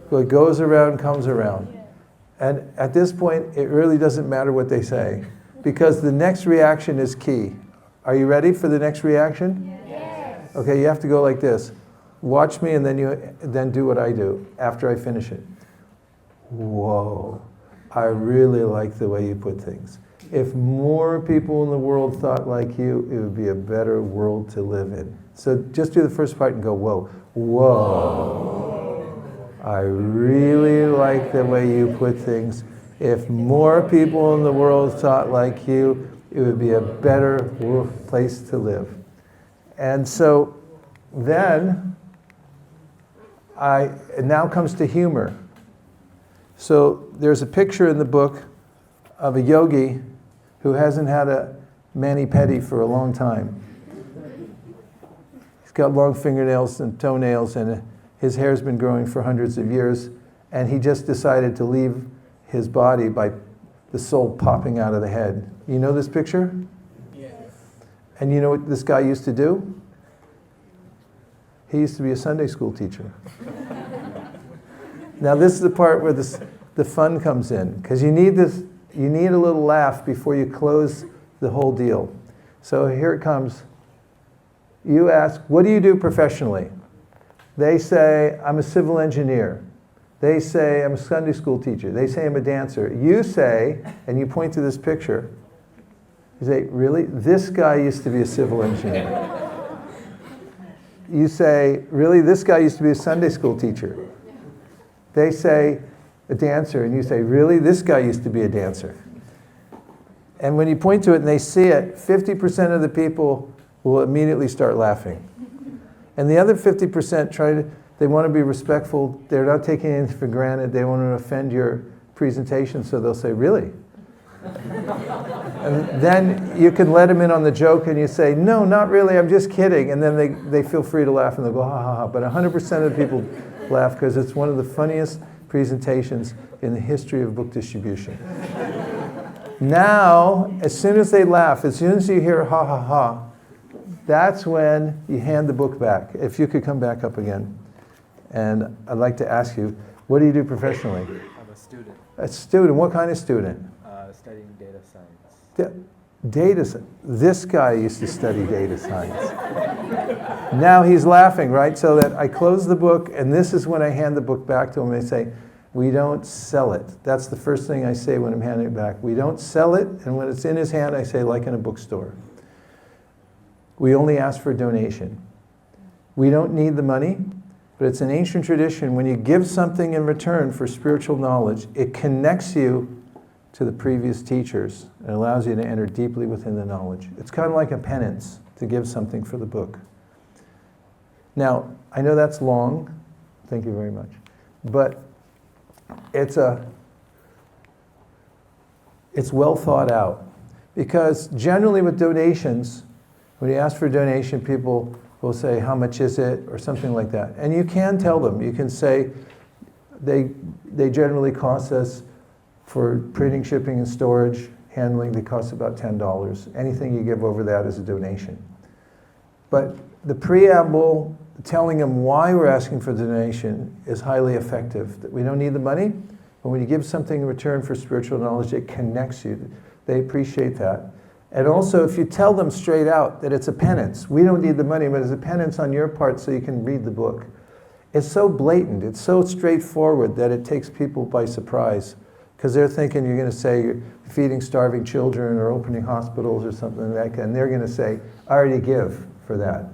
what goes around comes around. And at this point, it really doesn't matter what they say, because the next reaction is key. Are you ready for the next reaction? Yes. Okay, you have to go like this. Watch me, and then do what I do after I finish it. Whoa, I really like the way you put things. If more people in the world thought like you, it would be a better world to live in. So just do the first part and go, whoa, whoa. I really like the way you put things. If more people in the world thought like you, it would be a better place to live. And so then, it now comes to humor. So there's a picture in the book of a yogi who hasn't had a mani-pedi for a long time. He's got long fingernails and toenails, and his hair's been growing for hundreds of years, and he just decided to leave his body by the soul popping out of the head. You know this picture? Yes. And you know what this guy used to do? He used to be a Sunday school teacher. Now this is the part where the fun comes in, because you need a little laugh before you close the whole deal. So here it comes. You ask, what do you do professionally? They say, I'm a civil engineer. They say, I'm a Sunday school teacher. They say, I'm a dancer. You say, and you point to this picture, you say, really? This guy used to be a civil engineer. You say, really? This guy used to be a Sunday school teacher. They say, a dancer, and you say, really? This guy used to be a dancer. And when you point to it and they see it, 50% of the people will immediately start laughing. And the other 50% they want to be respectful. They're not taking anything for granted. They want to offend your presentation, so they'll say, really? And then you can let them in on the joke and you say, no, not really, I'm just kidding. And then they feel free to laugh and they'll go, ha ha ha. But 100% of the people laugh because it's one of the funniest presentations in the history of book distribution. Now, as soon as they laugh, as soon as you hear ha ha ha, that's when you hand the book back. If you could come back up again. And I'd like to ask you, what do you do professionally? I'm a student, A student. What kind of student? studying data science. Data science. This guy used to study data science. Now he's laughing, right? So that I close the book, and this is when I hand the book back to him. And I say, we don't sell it. That's the first thing I say when I'm handing it back. We don't sell it, and when it's in his hand, I say, like in a bookstore. We only ask for a donation. We don't need the money, but it's an ancient tradition. When you give something in return for spiritual knowledge, it connects you to the previous teachers and allows you to enter deeply within the knowledge. It's kind of like a penance to give something for the book. Now, I know that's long. Thank you very much. But it's well thought out. Because generally with donations, when you ask for a donation, people will say, how much is it, or something like that. And you can tell them. You can say, they generally cost us, for printing, shipping, and storage, handling, they cost about $10. Anything you give over that is a donation. But the preamble, telling them why we're asking for the donation, is highly effective. That we don't need the money, but when you give something in return for spiritual knowledge, it connects you. They appreciate that. And also, if you tell them straight out that it's a penance, we don't need the money, but it's a penance on your part so you can read the book. It's so blatant, it's so straightforward that it takes people by surprise. Because they're thinking you're going to say you're feeding starving children or opening hospitals or something like that, and they're going to say, I already give for that.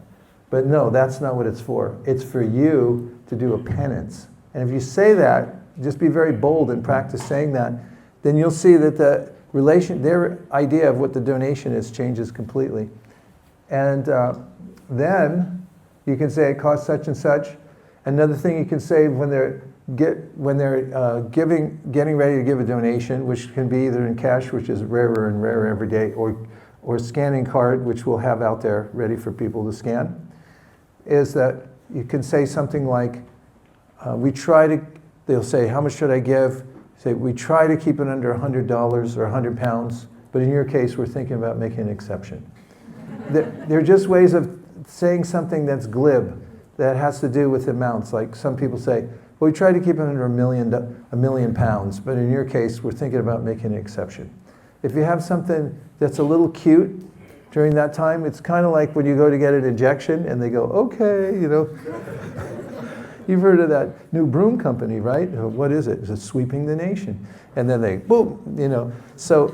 But no, that's not what it's for. It's for you to do a penance. And if you say that, just be very bold and practice saying that, then you'll see that their idea of what the donation is changes completely. And then you can say it costs such and such. Another thing you can say when they're getting ready to give a donation, which can be either in cash, which is rarer and rarer every day, or scanning card, which we'll have out there ready for people to scan, is that you can say something like, they'll say, how much should I give? Say, we try to keep it under $100 or £100, but in your case, we're thinking about making an exception. They're just ways of saying something that's glib, that has to do with amounts. Like some people say, well, we try to keep it under £1 million, but in your case, we're thinking about making an exception. If you have something that's a little cute during that time, it's kind of like when you go to get an injection and they go, okay, you know. You've heard of that new broom company, right? What is it? It's sweeping the nation. And then they, boom, you know. So,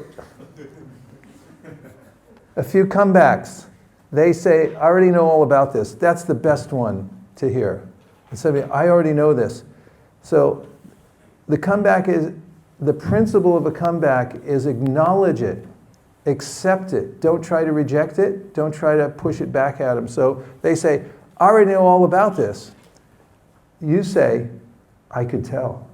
a few comebacks. They say, I already know all about this. That's the best one to hear. And somebody, I already know this. So the comeback is, the principle of a comeback is acknowledge it. Accept it. Don't try to reject it. Don't try to push it back at them. So they say, I already know all about this. You say, I could tell.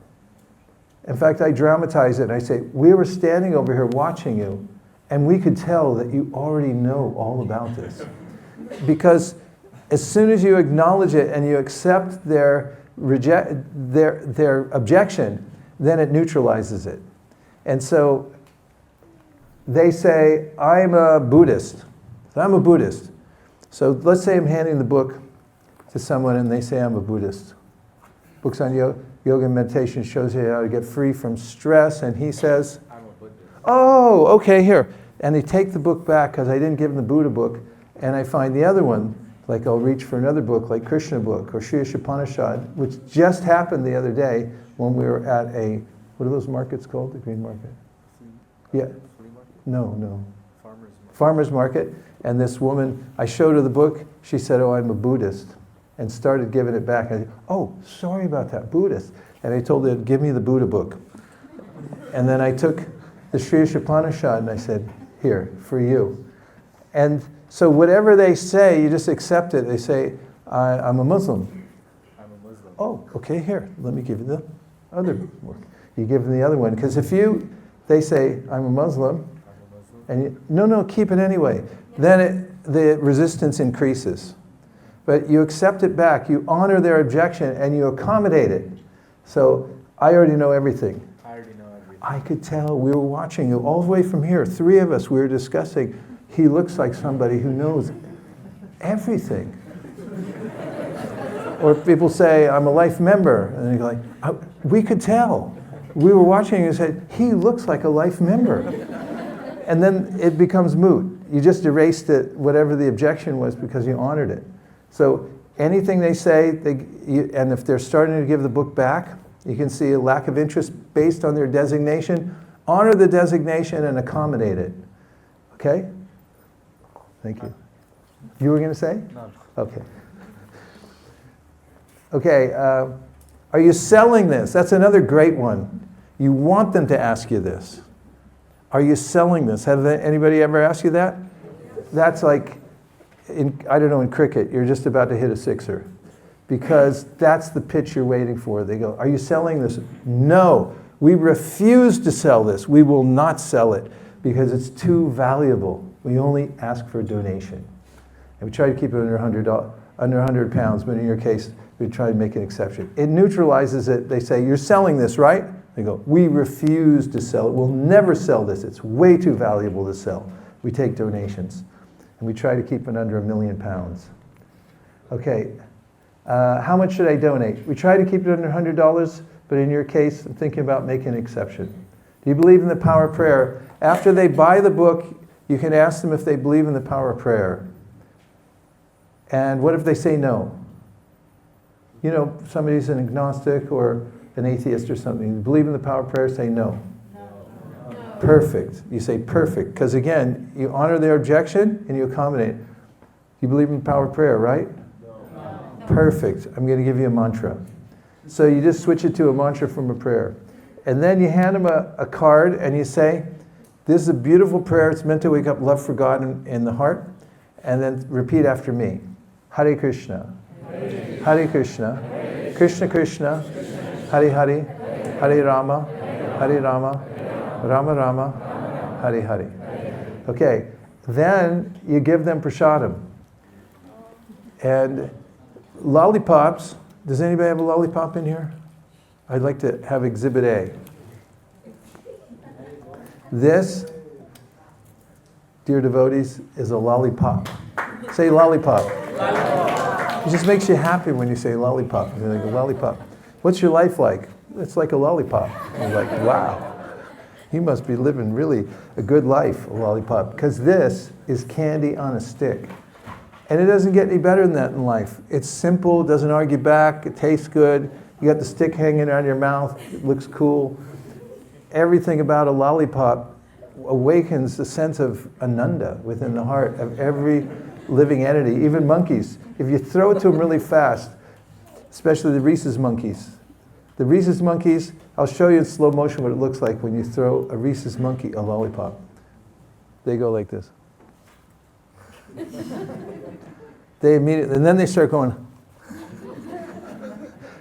In fact, I dramatize it and I say, we were standing over here watching you, and we could tell that you already know all about this. Because as soon as you acknowledge it and you accept their objection, then it neutralizes it. And so they say, I'm a Buddhist. I'm a Buddhist. So let's say I'm handing the book to someone and they say I'm a Buddhist. Books on yoga and meditation shows you how to get free from stress, and he says, I'm a Buddhist. oh, okay, here. And they take the book back because I didn't give them the Buddha book, and I find the other one, like I'll reach for another book, like Kṛṣṇa book or Sri Upanishad, which just happened the other day when we were at a, what are those markets called, the green market? Yeah. Flea market? No. Farmer's market. Farmer's market. And this woman, I showed her the book, she said, oh, I'm a Buddhist, and started giving it back. I said, oh, sorry about that, Buddhist. And I told her, give me the Buddha book. And then I took the Sri Upanishad and I said, here, for you. And so whatever they say, you just accept it. They say, I'm a Muslim. I'm a Muslim. Oh, okay, here, let me give you the other book. You give them the other one. Because if they say, I'm a Muslim, I'm a Muslim. and you, no, keep it anyway. Then the resistance increases. But you accept it back, you honor their objection, and you accommodate it. So, I already know everything. I already know everything. I could tell, we were watching you all the way from here. 3 of us, we were discussing. He looks like somebody who knows everything. Or people say, I'm a life member. And they go like, we could tell. We were watching and said, he looks like a life member. And then it becomes moot. You just erased it, whatever the objection was, because you honored it. So anything they say, and if they're starting to give the book back, you can see a lack of interest based on their designation. Honor the designation and accommodate it. Okay? Thank you. You were going to say? No. Okay. Okay, are you selling this? That's another great one. You want them to ask you this. Are you selling this? Have anybody ever asked you that? That's like, I don't know, in cricket, you're just about to hit a sixer. Because that's the pitch you're waiting for. They go, are you selling this? No, we refuse to sell this. We will not sell it because it's too valuable. We only ask for a donation. And we try to keep it under 100 pounds, but in your case, we try to make an exception. It neutralizes it. They say, you're selling this, right? They go, we refuse to sell it. We'll never sell this. It's way too valuable to sell. We take donations. And we try to keep it under 1 million pounds. Okay, how much should I donate? We try to keep it under $100, but in your case, I'm thinking about making an exception. Do you believe in the power of prayer? After they buy the book, you can ask them if they believe in the power of prayer. And what if they say no? You know, somebody's an agnostic or an atheist or something. You believe in the power of prayer, say no. No. Perfect. You say perfect. Because again, you honor their objection and you accommodate. You believe in the power of prayer, right? No. Perfect. I'm going to give you a mantra. So you just switch it to a mantra from a prayer. And then you hand them a card and you say, this is a beautiful prayer. It's meant to wake up love for God in the heart. And then repeat after me. Hare Krishna. Hare Krishna. Krishna Krishna. Hare Hare. Hare Rama. Hare Rama. Rama Rama. Hare Hare. Okay. Then you give them prasadam. And lollipops. Does anybody have a lollipop in here? I'd like to have Exhibit A. This, dear devotees, is a lollipop. Say lollipop. Lollipop. It just makes you happy when you say lollipop. You're like a lollipop. What's your life like? It's like a lollipop. And you're like, wow. You must be living really a good life, a lollipop. Because this is candy on a stick. And it doesn't get any better than that in life. It's simple, doesn't argue back, it tastes good. You got the stick hanging around your mouth, it looks cool. Everything about a lollipop awakens a sense of ananda within the heart of every living entity, even monkeys. If you throw it to them really fast, especially the rhesus monkeys. The rhesus monkeys, I'll show you in slow motion what it looks like when you throw a rhesus monkey a lollipop. They go like this. They immediately, and then they start going,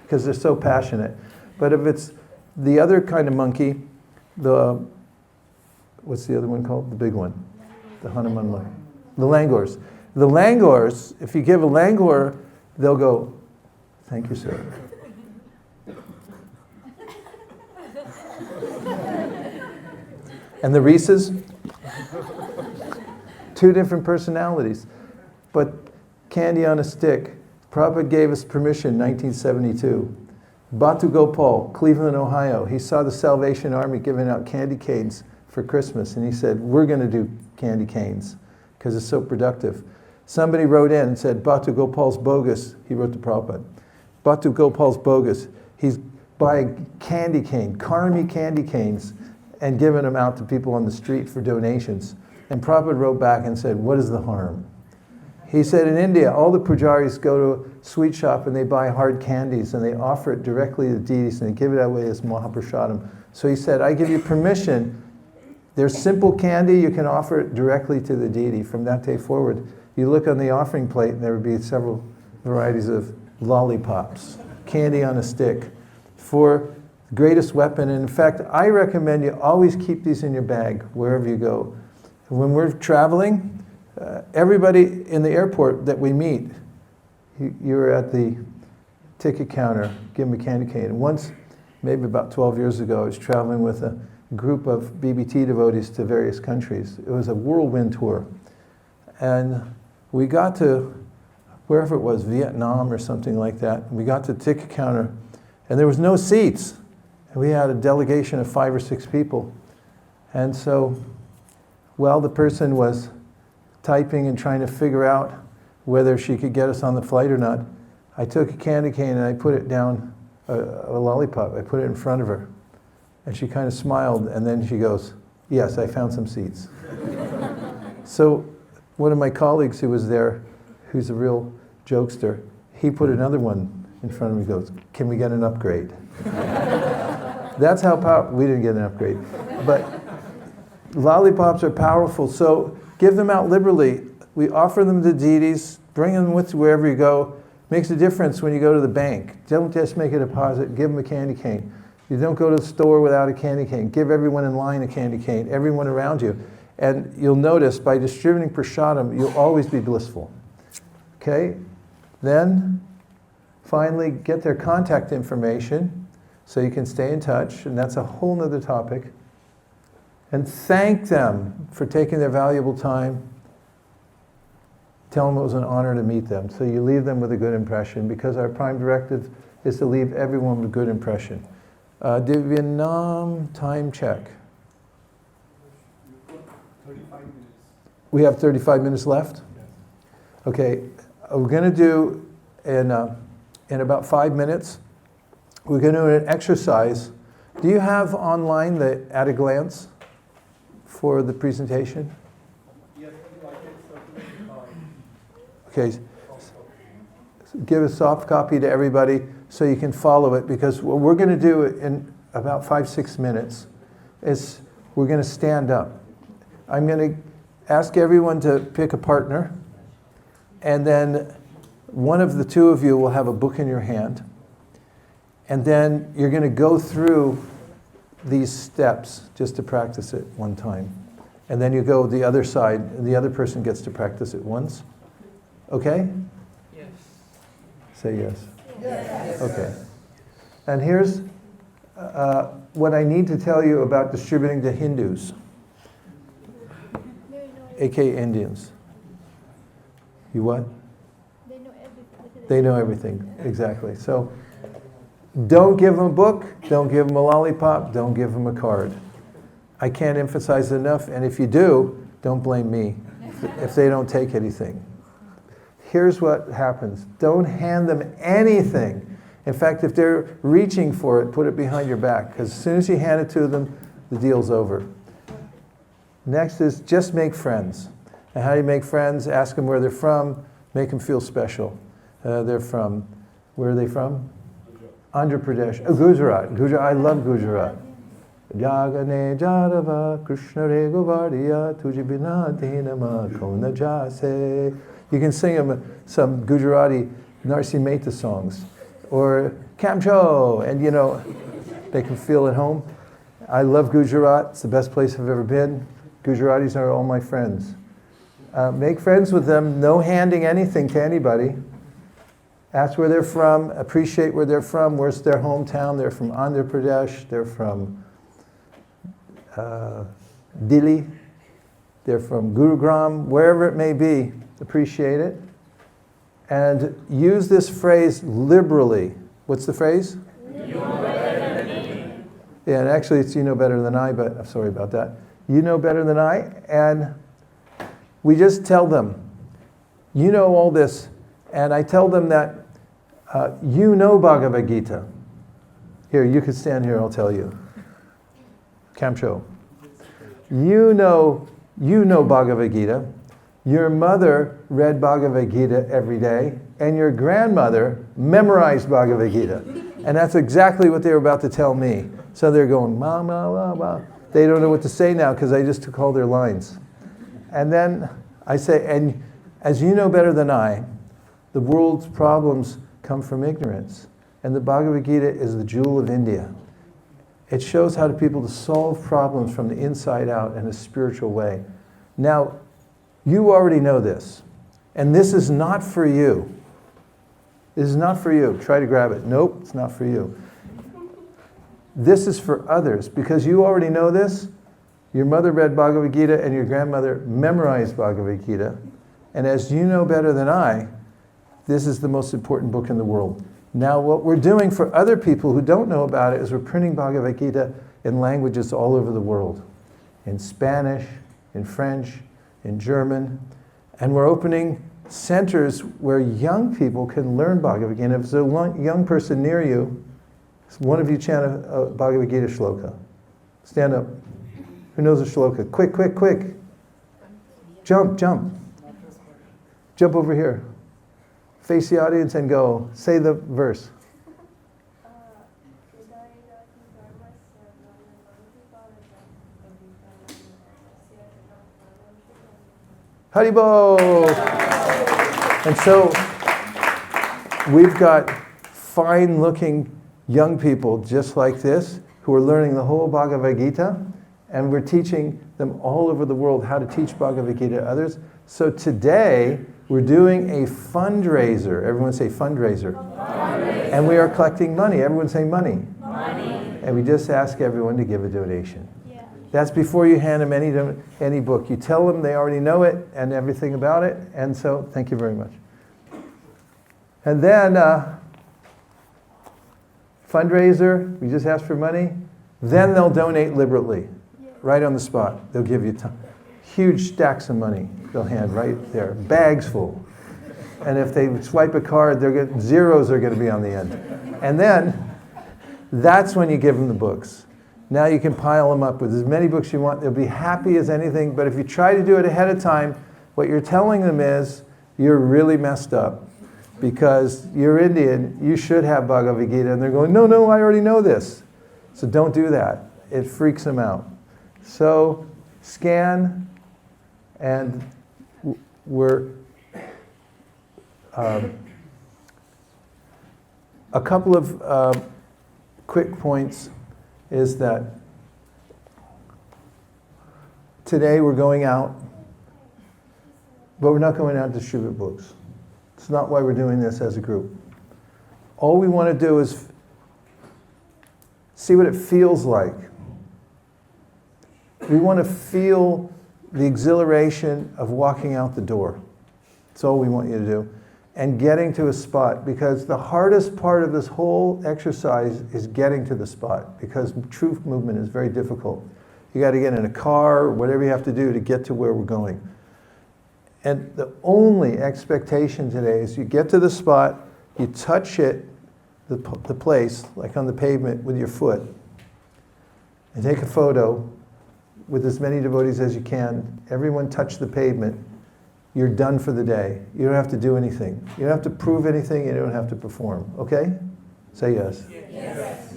because they're so passionate. But if it's the other kind of monkey, what's the other one called? The big one. The Hanuman monkey. The langurs. The langurs, if you give a langur, they'll go, thank you, sir. And the Reeses, two different personalities. But candy on a stick. Prabhupada gave us permission in 1972. Batu Gopal, Cleveland, Ohio. He saw the Salvation Army giving out candy canes for Christmas, and he said, we're going to do candy canes because it's so productive. Somebody wrote in and said, Batu Gopal's bogus. He wrote to Prabhupada. Batu Gopal's bogus. He's buying candy cane, Karmi candy canes, and giving them out to people on the street for donations. And Prabhupada wrote back and said, what is the harm? He said in India, all the pujaris go to a sweet shop and they buy hard candies and they offer it directly to deities and they give it away as Mahaprasadam. So he said, I give you permission. There's simple candy, you can offer it directly to the deity. From that day forward, you look on the offering plate and there would be several varieties of lollipops, candy on a stick, for the greatest weapon. And in fact, I recommend you always keep these in your bag wherever you go. When we're traveling, everybody in the airport that we meet, you're at the ticket counter, give them a candy cane. And once, maybe about 12 years ago, I was traveling with a group of BBT devotees to various countries. It was a whirlwind tour. And we got to, wherever it was, Vietnam or something like that. We got to the ticket counter, and there was no seats. And we had a delegation of 5 or 6 people. And so, while the person was typing and trying to figure out whether she could get us on the flight or not, I took a candy cane and I put it down, a lollipop, I put it in front of her. And she kind of smiled, and then she goes, yes, I found some seats. So one of my colleagues who was there, who's a real jokester, he put another one in front of me, goes, can we get an upgrade? That's how powerful, we didn't get an upgrade. But lollipops are powerful, so give them out liberally. We offer them to deities, bring them with you wherever you go. Makes a difference when you go to the bank. Don't just make a deposit, give them a candy cane. You don't go to the store without a candy cane. Give everyone in line a candy cane, everyone around you. And you'll notice by distributing prasadam, you'll always be blissful. Okay? Then, finally, get their contact information so you can stay in touch, and that's a whole nother topic. And thank them for taking their valuable time. Tell them it was an honor to meet them. So you leave them with a good impression, because our prime directive is to leave everyone with a good impression. Divyanam, time check. 35 minutes. We have 35 minutes left? Okay, we're going to do, in about 5 minutes, we're going to do an exercise. Do you have online the at a glance for the presentation? Yes, like it's Okay, give a soft copy to everybody so you can follow it, because what we're going to do in about 5-6 minutes is we're going to stand up. I'm going to ask everyone to pick a partner, and then one of the two of you will have a book in your hand, and then you're going to go through these steps just to practice it one time. And then you go the other side, and the other person gets to practice it once. Okay? Yes. Say yes. Yes. Okay. And here's what I need to tell you about distributing to Hindus, aka Indians. You what? They know everything. They know everything, exactly. So don't give them a book, don't give them a lollipop, don't give them a card. I can't emphasize it enough, and if you do, don't blame me if they don't take anything. Here's what happens. Don't hand them anything. In fact, if they're reaching for it, put it behind your back, because as soon as you hand it to them, the deal's over. Next is just make friends. And how do you make friends? Ask them where they're from, make them feel special. They're from, where are they from? Andhra Pradesh. Oh, Gujarat. Gujarat. I love Gujarat. Jagane Jadava Krishna Re Govardhya Tuji Bina Dinama Kona Jase. You can sing them some Gujarati Narsi Mehta songs. Or Kamcho, and you know, they can feel at home. I love Gujarat. It's the best place I've ever been. Gujaratis are all my friends. Make friends with them. No handing anything to anybody. Ask where they're from. Appreciate where they're from. Where's their hometown? They're from Andhra Pradesh. They're from Delhi. They're from Gurugram. Wherever it may be, appreciate it. And use this phrase liberally. What's the phrase? You know better than me. Yeah, and actually it's you know better than I, but I'm sorry about that. You know better than I, and we just tell them, you know all this, and I tell them that you know Bhagavad Gita. Here, you can stand here, I'll tell you. Kamcho. You know Bhagavad Gita. Your mother read Bhagavad Gita every day, and your grandmother memorized Bhagavad Gita. And that's exactly what they were about to tell me. So they're going, ma, ma, ma, ma. They don't know what to say now because I just took all their lines. And then I say, and as you know better than I, the world's problems come from ignorance. And the Bhagavad Gita is the jewel of India. It shows how to people to solve problems from the inside out in a spiritual way. Now, you already know this. And this is not for you. This is not for you. Try to grab it. Nope, it's not for you. This is for others because you already know this. Your mother read Bhagavad Gita and your grandmother memorized Bhagavad Gita. And as you know better than I, this is the most important book in the world. Now what we're doing for other people who don't know about it is we're printing Bhagavad Gita in languages all over the world. In Spanish, in French, in German. And we're opening centers where young people can learn Bhagavad Gita. If there's a young person near you, one of you chant a Bhagavad Gita shloka. Stand up. Who knows a shloka? Quick, quick, quick. Jump, jump. Jump over here. Face the audience and go. Say the verse. Haribo! And so we've got fine-looking young people just like this who are learning the whole Bhagavad Gita, and we're teaching them all over the world how to teach Bhagavad Gita to others. So today we're doing a fundraiser. Everyone say fundraiser. Fundraiser. And we are collecting money. Everyone say money. Money. And we just ask everyone to give a donation. Yeah. That's before you hand them any book. You tell them they already know it and everything about it. And so thank you very much. And then fundraiser, we just ask for money. Then they'll donate liberally, right on the spot. They'll give you huge stacks of money. They'll hand right there, bags full. And if they swipe a card, zeros are going to be on the end. And then, that's when you give them the books. Now you can pile them up with as many books you want. They'll be happy as anything. But if you try to do it ahead of time, what you're telling them is, you're really messed up. Because you're Indian, you should have Bhagavad Gita. And they're going, no, no, I already know this. So don't do that. It freaks them out. So scan, and we're a couple of quick points is that today we're going out, but we're not going out to distribute books. It's not why we're doing this as a group. All we want to do is see what it feels like. We want to feel the exhilaration of walking out the door. That's all we want you to do. And getting to a spot, because the hardest part of this whole exercise is getting to the spot, because true movement is very difficult. You got to get in a car or whatever you have to do to get to where we're going. And the only expectation today is you get to the spot, you touch it, the place, like on the pavement with your foot, and take a photo with as many devotees as you can. Everyone touch the pavement. You're done for the day. You don't have to do anything. You don't have to prove anything. You don't have to perform. Okay? Say yes. Yes.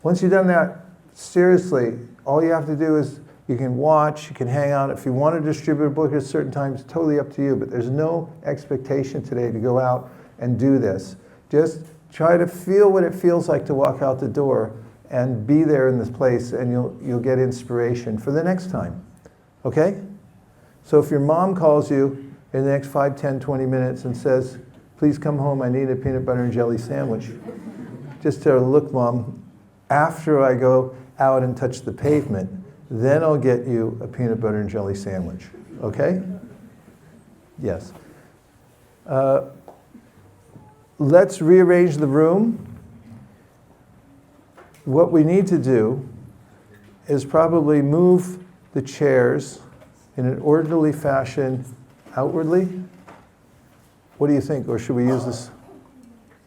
Once you've done that, seriously, All you have to do is you can watch, you can hang out. If you want to distribute a book at a certain time, it's totally up to you. But there's no expectation today to go out and do this. Just try to feel what it feels like to walk out the door and be there in this place, and you'll get inspiration for the next time. Okay? So if your mom calls you in the next 5, 10, 20 minutes and says, please come home, I need a peanut butter and jelly sandwich. Just tell her, look, Mom, after I go out and touch the pavement, then I'll get you a peanut butter and jelly sandwich. Okay? Yes. Let's rearrange the room. What we need to do is probably move the chairs in an orderly fashion outwardly. What do you think? Or should we use this?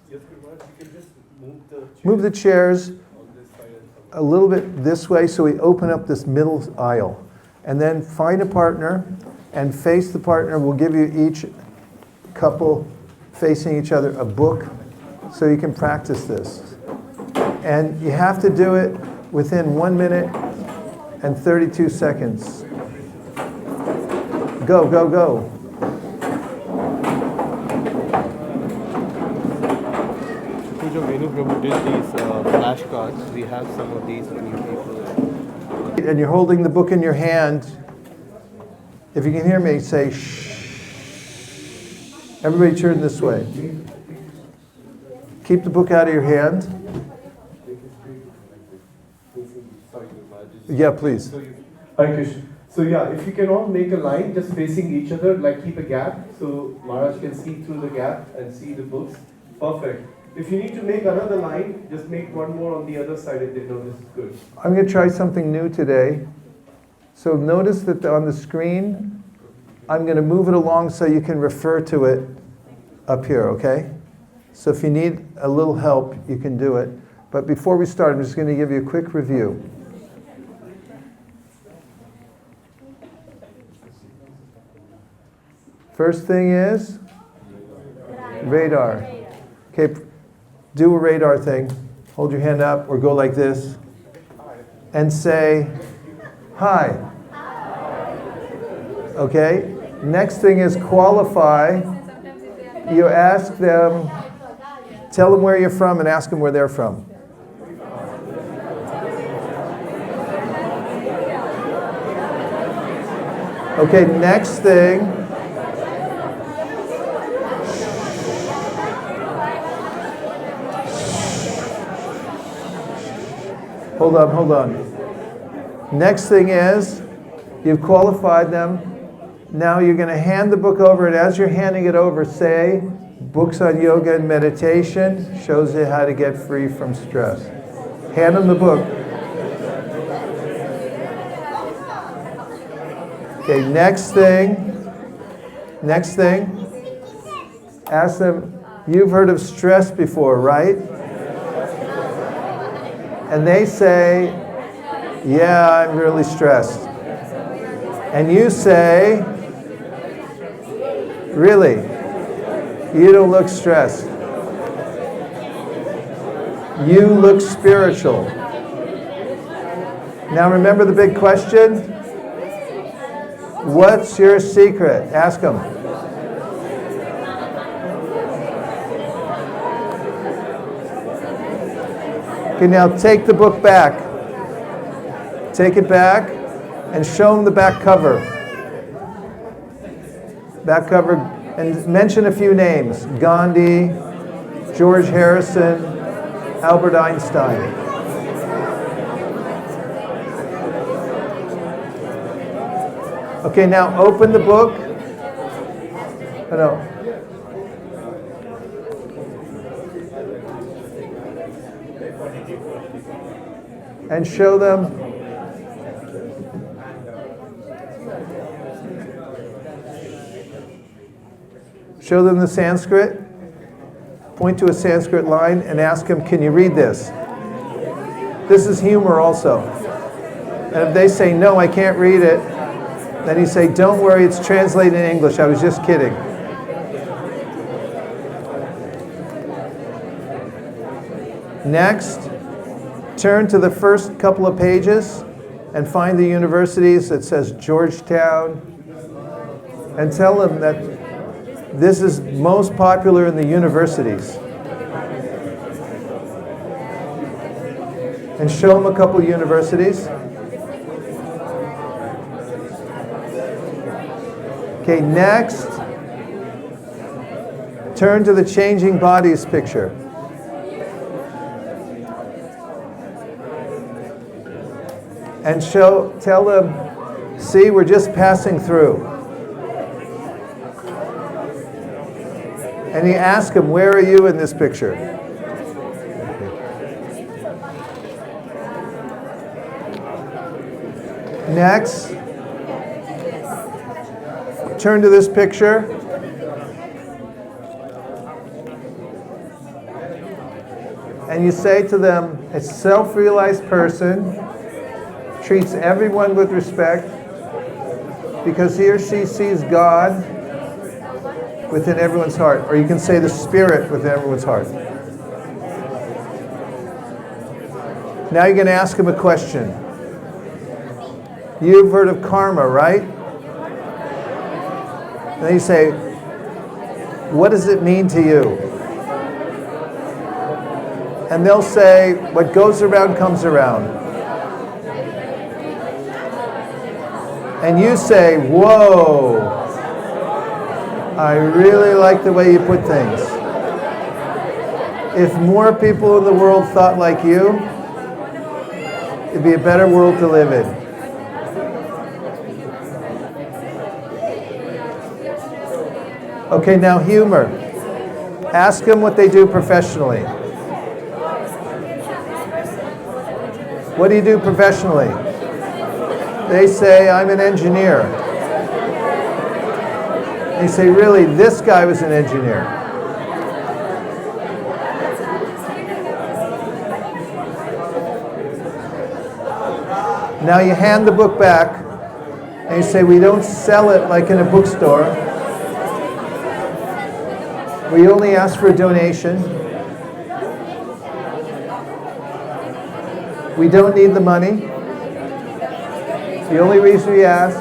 Yes, Kumar, you can just move the Move the chairs on this side and a little bit this way so we open up this middle aisle. And then find a partner and face the partner. We'll give you each couple facing each other a book so you can practice this. And you have to do it within 1 minute and 32 seconds. Go, go, go. Puja Venu Prabhu did these flashcards. We have some of these for new people. And you're holding the book in your hand. If you can hear me, say shh. Everybody turn this way. Keep the book out of your hand. Yeah, please. Hare Krishna. So yeah, if you can all make a line just facing each other, like keep a gap so Maharaj can see through the gap and see the books. Perfect. If you need to make another line, just make one more on the other side and they know this is good. I'm going to try something new today. So notice that on the screen, I'm going to move it along so you can refer to it up here, okay? So if you need a little help, you can do it. But before we start, I'm just going to give you a quick review. First thing is radar. Okay, do a radar thing. Hold your hand up or go like this and say hi. Okay, next thing is qualify. You ask them, tell them where you're from and ask them where they're from. Okay, next thing. Hold on, hold on. Next thing is, you've qualified them. Now you're going to hand the book over, and as you're handing it over, say, books on yoga and meditation, shows you how to get free from stress. Hand them the book. Okay, next thing. Ask them, you've heard of stress before, right? And they say, yeah, I'm really stressed. And you say, really? You don't look stressed. You look spiritual. Now remember the big question? What's your secret? Ask them. Okay, now take the book back. Take it back and show them the back cover. Back cover, and mention a few names. Gandhi, George Harrison, Albert Einstein. Okay, now open the book. Oh, no. And show them the Sanskrit. Point to a Sanskrit line and ask them, can you read this? This is humor also. And if they say, no, I can't read it, then you say, don't worry, it's translated in English. I was just kidding. Next, turn to the first couple of pages and find the universities that says Georgetown and tell them that this is most popular in the universities. And show them a couple universities. Okay, next, turn to the changing bodies picture. And tell them, see, we're just passing through. And you ask them, where are you in this picture? Next, turn to this picture. And you say to them, a self-realized person treats everyone with respect because he or she sees God within everyone's heart. Or you can say the Spirit within everyone's heart. Now you're going to ask him a question. You've heard of karma, right? And then you say, what does it mean to you? And they'll say, what goes around comes around. And you say, whoa, I really like the way you put things. If more people in the world thought like you, it'd be a better world to live in. Okay, now humor. Ask them what they do professionally. What do you do professionally? They say, I'm an engineer. They say, really, this guy was an engineer. Now you hand the book back, and you say, we don't sell it like in a bookstore. We only ask for a donation. We don't need the money. The only reason we ask,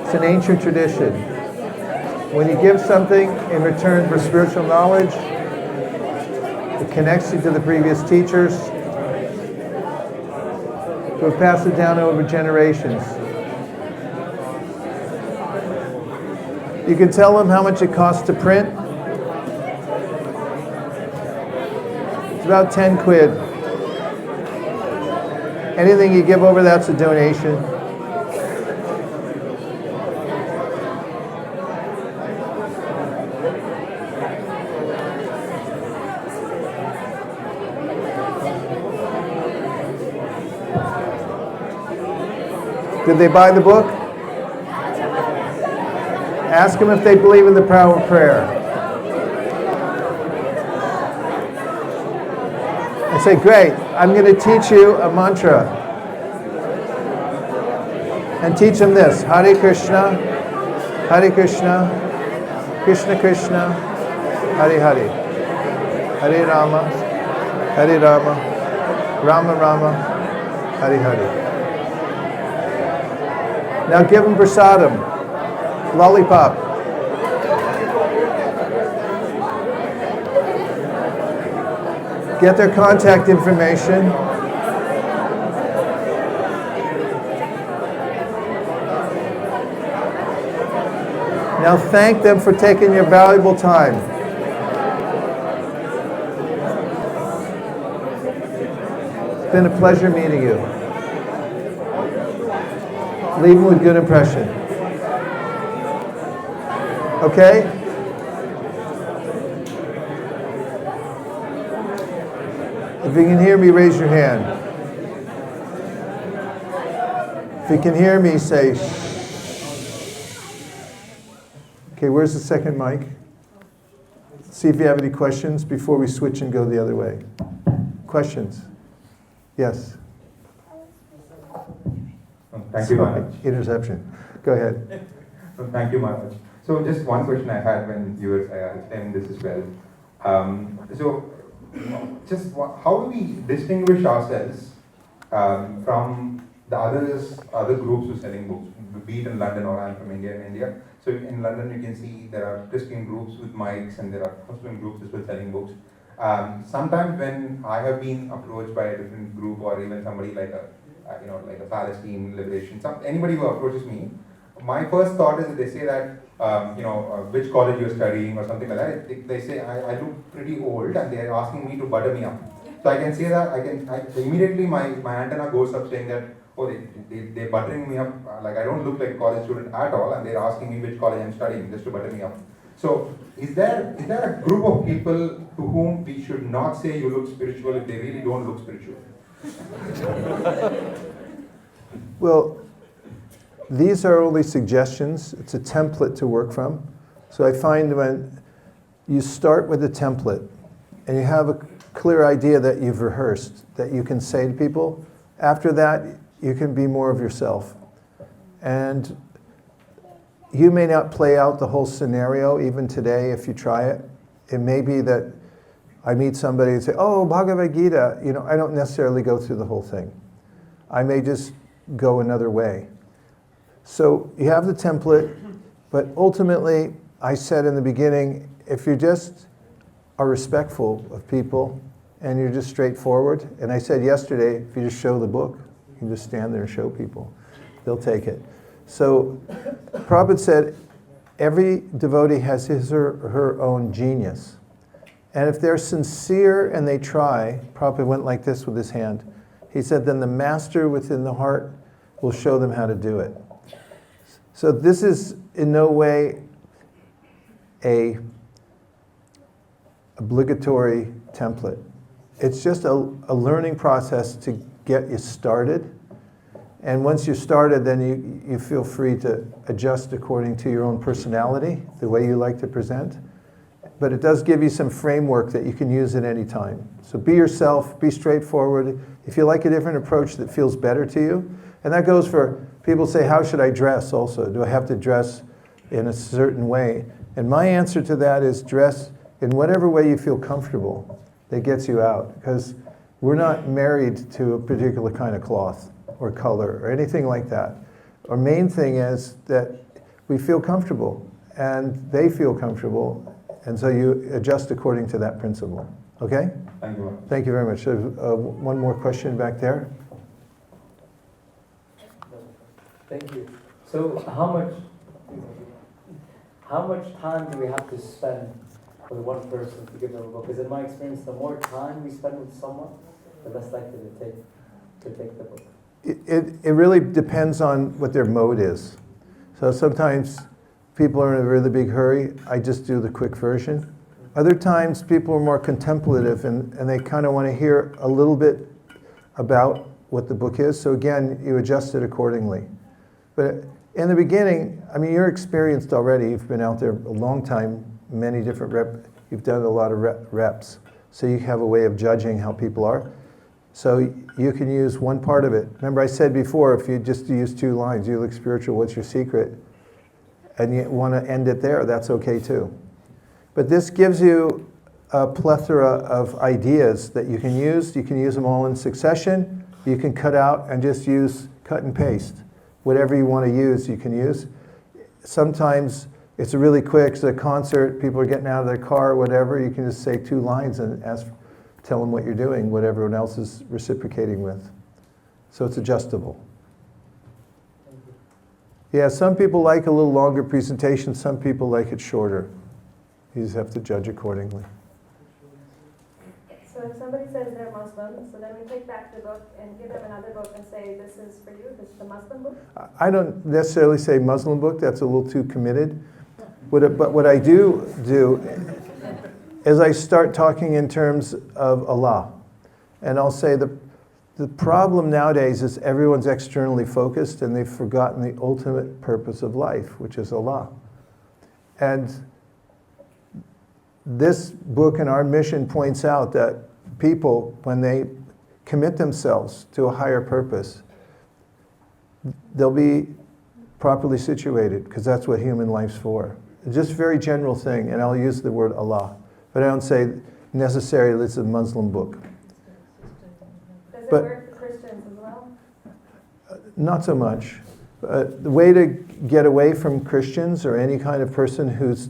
it's an ancient tradition. When you give something in return for spiritual knowledge, it connects you to the previous teachers who have passed it down over generations. You can tell them how much it costs to print. It's about 10 quid. Anything you give over that's a donation. Did they buy the book? Ask them if they believe in the power of prayer. And say, great, I'm going to teach you a mantra. And teach them this, Hare Krishna, Hare Krishna, Krishna Krishna, Hare Hare, Hare Rama, Hare Rama, Rama Rama, Hare Hare. Now give them prasadam, lollipop. Get their contact information. Now thank them for taking your valuable time. It's been a pleasure meeting you. Leave them with good impression. Okay? If you can hear me, raise your hand. If you can hear me, say shh. Okay, where's the second mic? See if you have any questions before we switch and go the other way. Questions? Yes. Thank you, Maharaj. Interception. Go ahead. Thank you, Maharaj. So just one question I had when you were explaining this as well. How do we distinguish ourselves from The other is other groups who are selling books, be it in London or I'm from India. So in London you can see there are Christian groups with mics and there are Muslim groups as well selling books. Sometimes when I have been approached by a different group or even somebody like a Palestine liberation, anybody who approaches me, my first thought is that they say that which college you're studying or something like that. They say I look pretty old and they're asking me to butter me up. So I can say that immediately my antenna goes up saying that, oh, they're buttering me up, like I don't look like a college student at all, and they're asking me which college I'm studying just to butter me up. So is there a group of people to whom we should not say you look spiritual if they really don't look spiritual? Well, these are only suggestions. It's a template to work from. So I find when you start with a template and you have a clear idea that you've rehearsed, that you can say to people, after that you can be more of yourself. And you may not play out the whole scenario even today if you try it. It may be that I meet somebody and say, oh, Bhagavad Gita, I don't necessarily go through the whole thing. I may just go another way. So you have the template, but ultimately, I said in the beginning, if you just are respectful of people and you're just straightforward, and I said yesterday, if you just show the book, you can just stand there and show people. They'll take it. So Prabhupada said, every devotee has his or her own genius. And if they're sincere and they try, Prabhupada went like this with his hand. He said, then the master within the heart will show them how to do it. So this is in no way a obligatory template. It's just a learning process to get you started. And once you're started, then you feel free to adjust according to your own personality, the way you like to present. But it does give you some framework that you can use at any time. So be yourself, be straightforward. If you like a different approach that feels better to you, and that goes for people say, how should I dress also? Do I have to dress in a certain way? And my answer to that is dress in whatever way you feel comfortable that gets you out. Because we're not married to a particular kind of cloth or color or anything like that. Our main thing is that we feel comfortable and they feel comfortable, and so you adjust according to that principle. Okay? Thank you. Thank you very much. So, one more question back there. Thank you. So how much time do we have to spend with one person to give them a book? Because in my experience, the more time we spend with someone, the less likely to take the book. It really depends on what their mode is. So sometimes people are in a really big hurry. I just do the quick version. Other times people are more contemplative and they kind of want to hear a little bit about what the book is. So again, you adjust it accordingly. But in the beginning, I mean, you're experienced already. You've been out there a long time, many different you've done a lot of reps. So you have a way of judging how people are. So you can use one part of it. Remember I said before, if you just use 2 lines, you look spiritual, what's your secret? And you want to end it there, that's okay too. But this gives you a plethora of ideas that you can use. You can use them all in succession. You can cut out and just use cut and paste. Whatever you want to use, you can use. Sometimes it's really quick. It's a concert, people are getting out of their car, whatever. You can just say 2 lines and tell them what you're doing, what everyone else is reciprocating with. So it's adjustable. Yeah, some people like a little longer presentation, some people like it shorter. You just have to judge accordingly. So if somebody says they're Muslim, so then we take back the book and give them another book and say, this is for you, this is the Muslim book? I don't necessarily say Muslim book, that's a little too committed. But what I do is I start talking in terms of Allah. And I'll say the problem nowadays is everyone's externally focused and they've forgotten the ultimate purpose of life, which is Allah. And this book and our mission points out that people, when they commit themselves to a higher purpose, they'll be properly situated, because that's what human life's for. Just a very general thing, and I'll use the word Allah. But I don't say necessarily it's a Muslim book. Does it But work for Christians as well? Not so much. The way to get away from Christians or any kind of person who's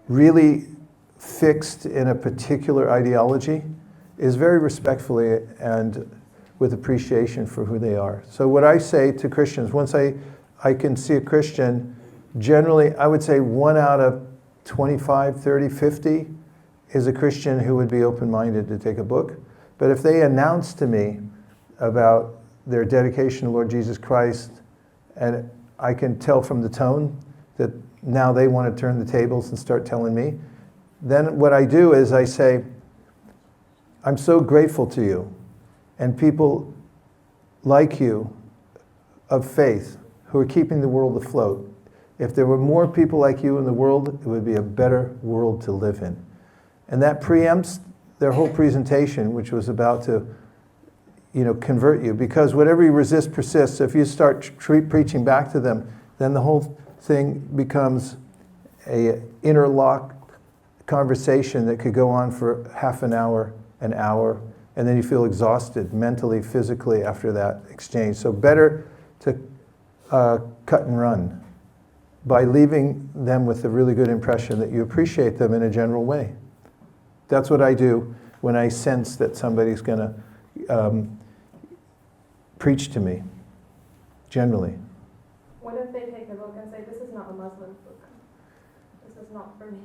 really fixed in a particular ideology is very respectfully and with appreciation for who they are. So what I say to Christians, once I can see a Christian, generally I would say 1 out of 25, 30, 50 is a Christian who would be open-minded to take a book. But if they announce to me about their dedication to Lord Jesus Christ, and I can tell from the tone that now they want to turn the tables and start telling me, then what I do is I say, I'm so grateful to you, and people like you of faith who are keeping the world afloat. If there were more people like you in the world, it would be a better world to live in. And that preempts their whole presentation, which was about to convert you, because whatever you resist persists. So if you start preaching back to them, then the whole thing becomes a interlocked conversation that could go on for half an hour, and then you feel exhausted mentally, physically after that exchange. So better to cut and run by leaving them with a really good impression that you appreciate them in a general way. That's what I do when I sense that somebody's going to preach to me, generally. What if they take a book and say, this is not a Muslim book? This is not for me.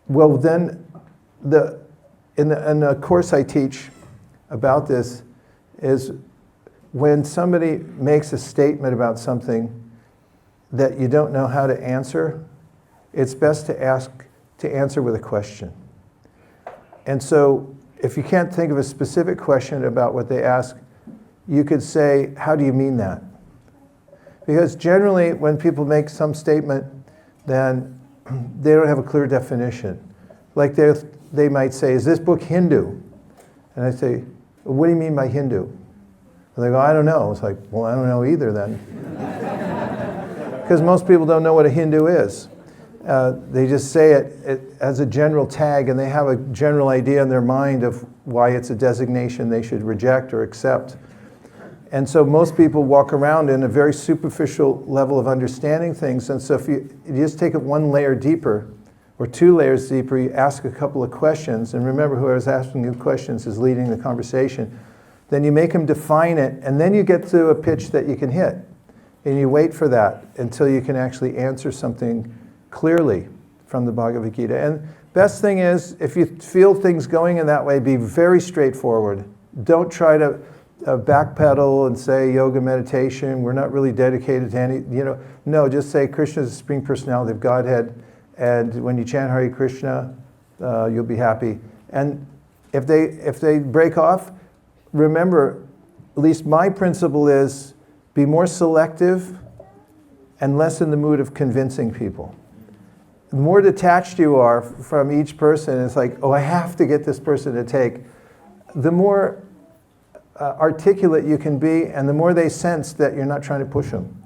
Well, then, in the course I teach about this is when somebody makes a statement about something that you don't know how to answer, it's best to answer with a question. And so, if you can't think of a specific question about what they ask, you could say, how do you mean that? Because generally, when people make some statement, then they don't have a clear definition. Like they might say, is this book Hindu? And I say, well, what do you mean by Hindu? And they go, I don't know. It's like, well, I don't know either then. Because most people don't know what a Hindu is. They just say it as a general tag, and they have a general idea in their mind of why it's a designation they should reject or accept. And so most people walk around in a very superficial level of understanding things. And so if you just take it 1 layer deeper, or 2 layers deeper, you ask a couple of questions, and remember whoever's asking you questions is leading the conversation, then you make them define it, and then you get to a pitch that you can hit. And you wait for that until you can actually answer something clearly from the Bhagavad Gita. And best thing is, if you feel things going in that way, be very straightforward. Don't try to backpedal and say yoga meditation, we're not really dedicated to any, no, just say Krishna is the Supreme Personality of Godhead, and when you chant Hare Krishna, you'll be happy. And if they break off, remember, at least my principle is, be more selective and less in the mood of convincing people. The more detached you are from each person, it's like, oh, I have to get this person to take, the more articulate you can be, and the more they sense that you're not trying to push them.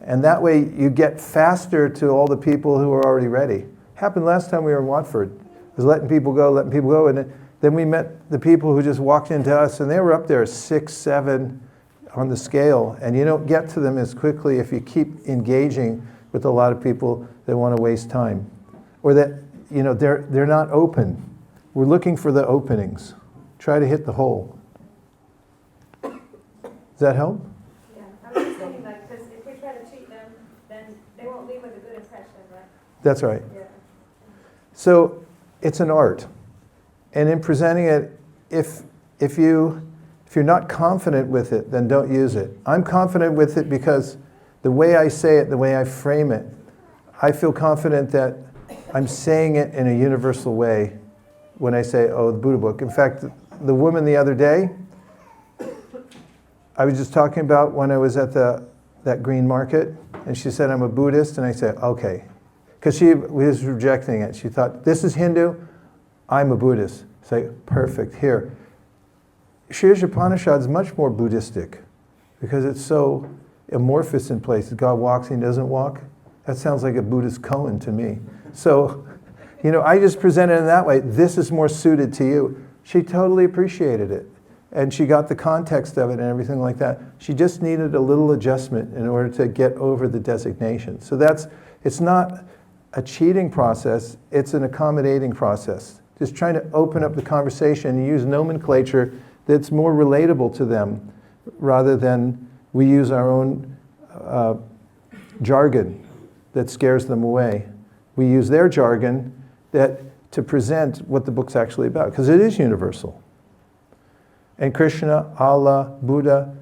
And that way you get faster to all the people who are already ready. Happened last time we were in Watford. It was letting people go, and then we met the people who just walked into us, and they were up there 6, 7 on the scale, and you don't get to them as quickly if you keep engaging with a lot of people that want to waste time, or that they're not open. We're looking for the openings. Try to hit the hole. Does that help? Yeah, I'm just thinking because if we try to cheat them, then they won't leave with a good impression, right? That's right. Yeah. So it's an art, and in presenting it, if you're not confident with it, then don't use it. I'm confident with it because the way I say it, the way I frame it, I feel confident that I'm saying it in a universal way when I say, oh, the Buddha book. In fact, the woman the other day, I was just talking about when I was at that green market, and she said, I'm a Buddhist, and I said, okay. Because she was rejecting it. She thought, this is Hindu, I'm a Buddhist. Say, perfect, here. Shri Upanishad is much more Buddhistic because it's so amorphous in places. God walks and he doesn't walk. That sounds like a Buddhist koan to me. So, I just presented it in that way. This is more suited to you. She totally appreciated it. and she got the context of it and everything like that. She just needed a little adjustment in order to get over the designation. So it's not a cheating process, it's an accommodating process. Just trying to open up the conversation and use nomenclature that's more relatable to them rather than we use our own jargon that scares them away. We use their jargon to present what the book's actually about, because it is universal. And Krishna, Allah, Buddha,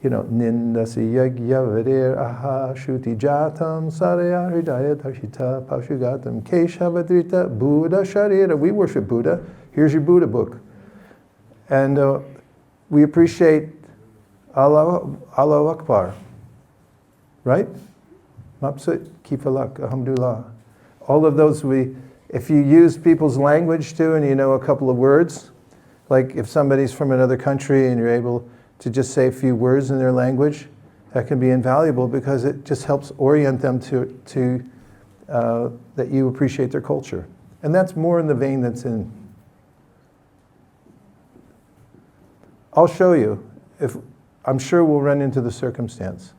Nindasi yagya varir aha shuti jatam saraya hridaya darshita pashugatam keshavadrita Buddha sharira. We worship Buddha. Here's your Buddha book. And we appreciate Allah Akbar. Right? Mapsut, Kifalak, Alhamdulillah. All of those if you use people's language too and you know a couple of words, like if somebody's from another country and you're able to just say a few words in their language, that can be invaluable because it just helps orient them to that you appreciate their culture. And that's more in the vein that's in. I'll show you. I'm sure we'll run into the circumstance.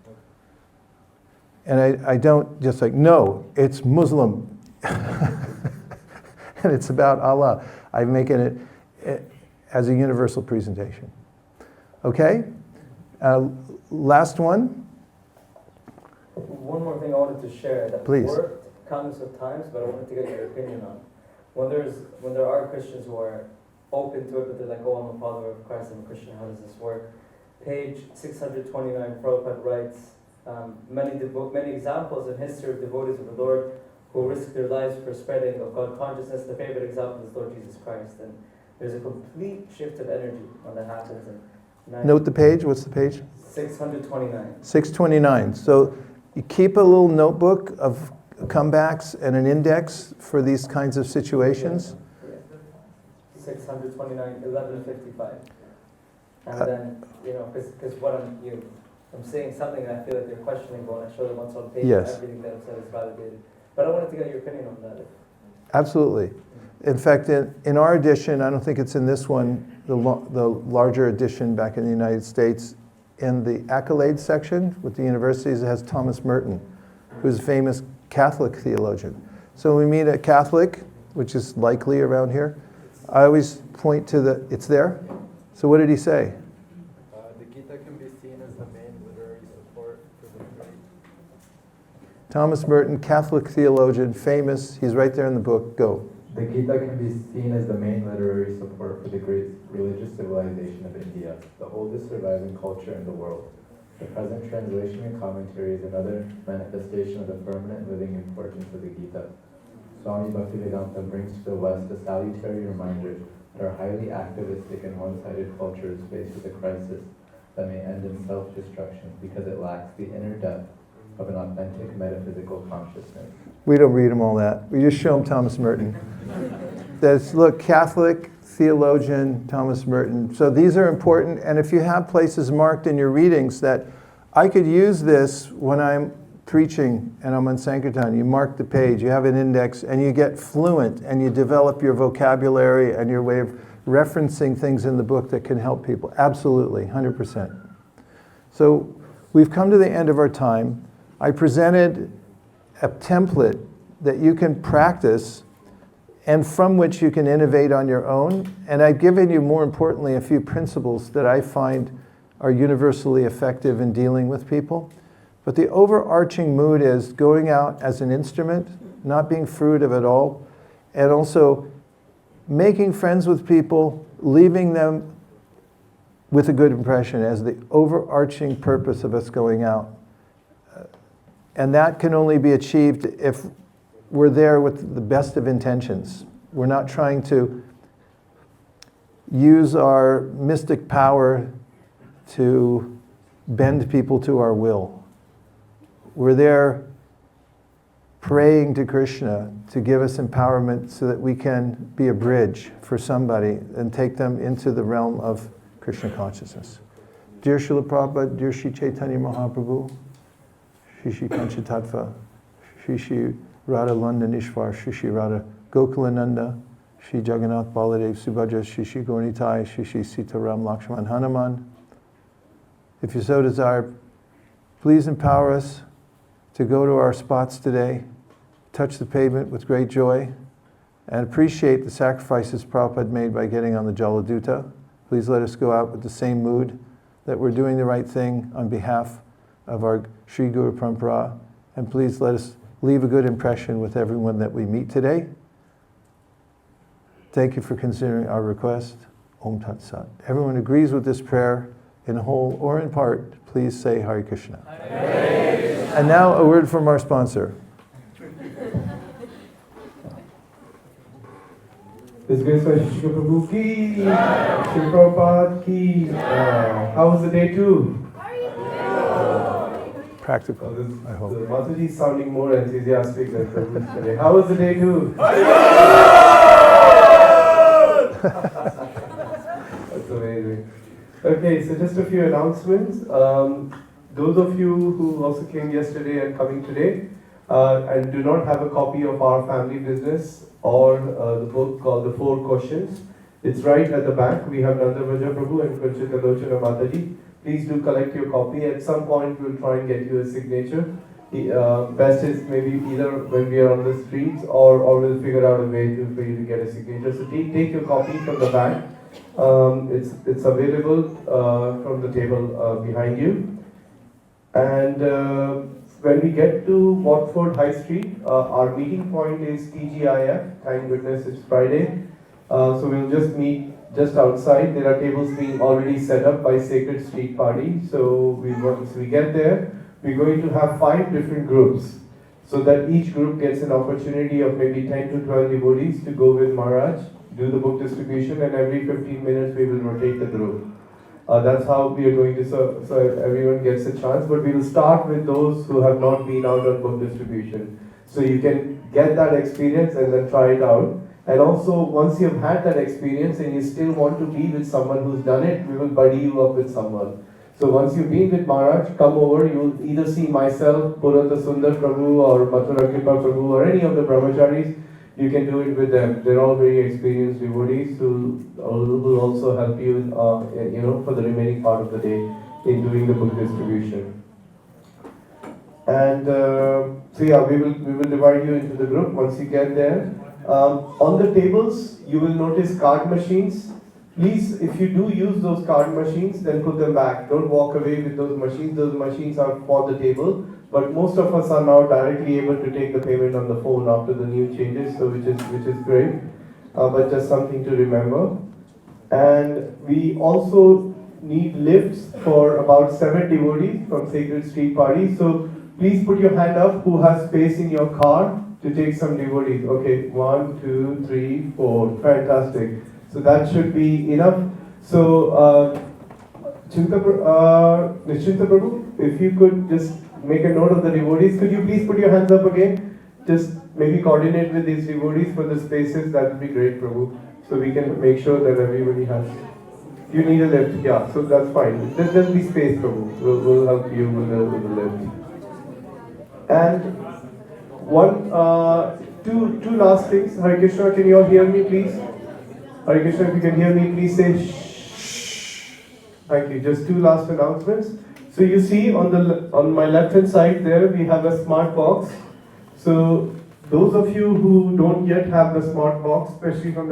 And I don't just no, it's Muslim. And it's about Allah. I'm making it as a universal presentation. Okay? Last one. One more thing I wanted to share that Please. worked countless of times, but I wanted to get your opinion on. When there are Christians who are open to it, but they're like, oh, I'm a follower of Christ, I'm a Christian, how does this work? Page 629, Prabhupada writes, many examples in history of devotees of the Lord who risk their lives for spreading of God consciousness. The favorite example is Lord Jesus Christ. And there's a complete shift of energy when that happens. Note the page. What's the page? 629. 629. So you keep a little notebook of comebacks and an index for these kinds of situations. Yeah. 629, 1155. And then, because what I'm saying something and I feel like they're questioning, but when I show them what's on page, Yes. everything that I've said is validated. But I wanted to get your opinion on that. Absolutely. In fact, in our edition, I don't think it's in this one, the larger edition back in the United States, in the accolades section with the universities, it has Thomas Merton, who's a famous Catholic theologian. So when we meet a Catholic, which is likely around here, I always point to it's there. So what did he say? The Gita can be seen as the main literary support for the great. Thomas Merton, Catholic theologian, famous. He's right there in the book. Go. The Gita can be seen as the main literary support for the great religious civilization of India, the oldest surviving culture in the world. The present translation and commentary is another manifestation of the permanent living importance of the Gita. Swami Bhaktivedanta brings to the West a salutary reminder that our highly activistic and one-sided culture is faced with a crisis that may end in self-destruction because it lacks the inner depth of an authentic metaphysical consciousness. We don't read them all that. We just show them Thomas Merton. Look, Catholic theologian, Thomas Merton. So these are important, and if you have places marked in your readings that I could use this when I'm preaching and I'm on Sankirtan, you mark the page, you have an index, and you get fluent, and you develop your vocabulary and your way of referencing things in the book that can help people. Absolutely, 100%. So we've come to the end of our time. I presented a template that you can practice and from which you can innovate on your own. And I've given you, more importantly, a few principles that I find are universally effective in dealing with people. But the overarching mood is going out as an instrument, not being fruitive at all, and also making friends with people, leaving them with a good impression as the overarching purpose of us going out. And that can only be achieved if we're there with the best of intentions. We're not trying to use our mystic power to bend people to our will. We're there praying to Kṛṣṇa to give us empowerment so that we can be a bridge for somebody and take them into the realm of Krishna consciousness. Dear Srila Prabhupada, dear Sri Chaitanya Mahaprabhu, Shri Panchatattva, Shri Radha Londonishwar, Shri Radha Gokulananda, Shri Jagannath Baladev Subhadra Shri Shri Gaurnitai Shri Shri Sitaram Lakshman Hanuman. If you so desire, please empower us to go to our spots today, touch the pavement with great joy, and appreciate the sacrifices Prabhupada made by getting on the Jaladuta. Please let us go out with the same mood, that we're doing the right thing on behalf of our Sri Guru Parampara, and please let us leave a good impression with everyone that we meet today. Thank you for considering our request. Om Tat Sat. Everyone agrees with this prayer, in whole or in part, please say Hare Krishna. And now a word from our sponsor. This goes for Shri Prabhu ki, Shri Prabhupada ki. How was the day 2? Practical, I hope. Mataji is sounding more enthusiastic than Prabhu today. How was the day 2? That's amazing. Okay, so just a few announcements. Those of you who also came yesterday and coming today and do not have a copy of Our Family Business or the book called The 4 Questions, it's right at the back. We have Nanda Vraja Prabhu and Kunchita Lochana Mataji. Please do collect your copy. At some point, we'll try and get you a signature. Best is maybe either when we are on the streets or we'll figure out a way for you to get a signature. So take your copy from the back. It's available from the table behind you. And when we get to Watford High Street, our meeting point is TGIF, Time Witness, it's Friday. So we'll just meet just outside. There are tables being already set up by Sacred Street Party. So once we get there, we're going to have 5 different groups, so that each group gets an opportunity of maybe 10 to 12 devotees to go with Maharaj, do the book distribution, and every 15 minutes we will rotate the group. That's how we are going to, so everyone gets a chance, but we will start with those who have not been out on book distribution. So you can get that experience and then try it out. And also, once you've had that experience and you still want to be with someone who's done it, we will buddy you up with someone. So once you've been with Maharaj, come over, you'll either see myself, Purata Sundar Prabhu or Mathura Kripa Prabhu or any of the brahmacharis. You can do it with them. They're all very experienced devotees who will also help you, for the remaining part of the day in doing the book distribution. And so yeah, we will divide you into the group once you get there. On the tables, you will notice card machines. Please, if you do use those card machines, then put them back. Don't walk away with those machines. Those machines are for the table. But most of us are now directly able to take the payment on the phone after the new changes, so which is great. But just something to remember. And we also need lifts for about 7 devotees from Sacred Street Party. So please put your hand up who has space in your car to take some devotees. Okay, 1, 2, 3, 4. Fantastic. So that should be enough. So Nischinta Prabhu, if you could just make a note of the devotees. Could you please put your hands up again? Just maybe coordinate with these devotees for the spaces. That would be great, Prabhu. So we can make sure that everybody has. You need a lift, yeah. So that's fine. There'll be space, Prabhu. We'll help you with the lift. And two last things. Hare Krishna, can you all hear me, please? Hare Krishna, if you can hear me, please say shh. Thank you. Just 2 last announcements. So you see on my left hand side there we have a smart box. So those of you who don't yet have the smart box, especially from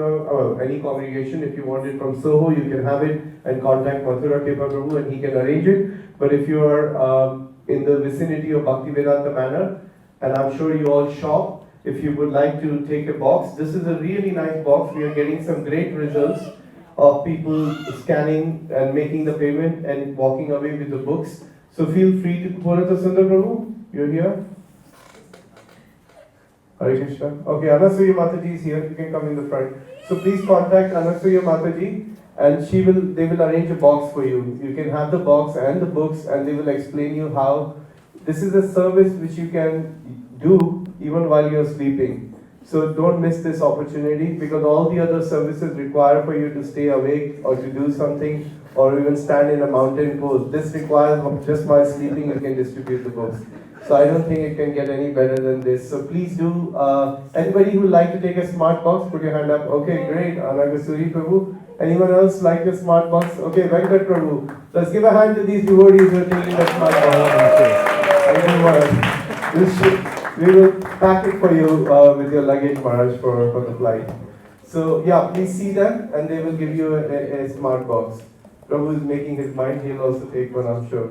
any congregation, if you want it from Soho, you can have it and contact Mathura Kripa Prabhu and he can arrange it. But if you are in the vicinity of Bhaktivedanta Manor, and I'm sure you all shop, if you would like to take a box, this is a really nice box. We are getting some great results of people scanning and making the payment and walking away with the books. So feel free to. Purata Sundar Prabhu, you're here? Hare Krishna. Okay, Anasuya Mataji is here. You can come in the front. So please contact Anasuya Mataji and they will arrange a box for you. You can have the box and the books and they will explain you how. This is a service which you can do even while you're sleeping. So don't miss this opportunity because all the other services require for you to stay awake or to do something or even stand in a mountain pose. This requires just while sleeping you can distribute the books. So I don't think it can get any better than this. So please do, anybody who would like to take a smart box, put your hand up. Okay, great, Anagasuri Prabhu. Anyone else like a smart box? Okay, Venkat Prabhu. Let's give a hand to these devotees who are taking the smart box. We will pack it for you with your luggage, Maharaj, for the flight. So yeah, please see them and they will give you a smart box. Prabhu is making his mind, he'll also take one, I'm sure.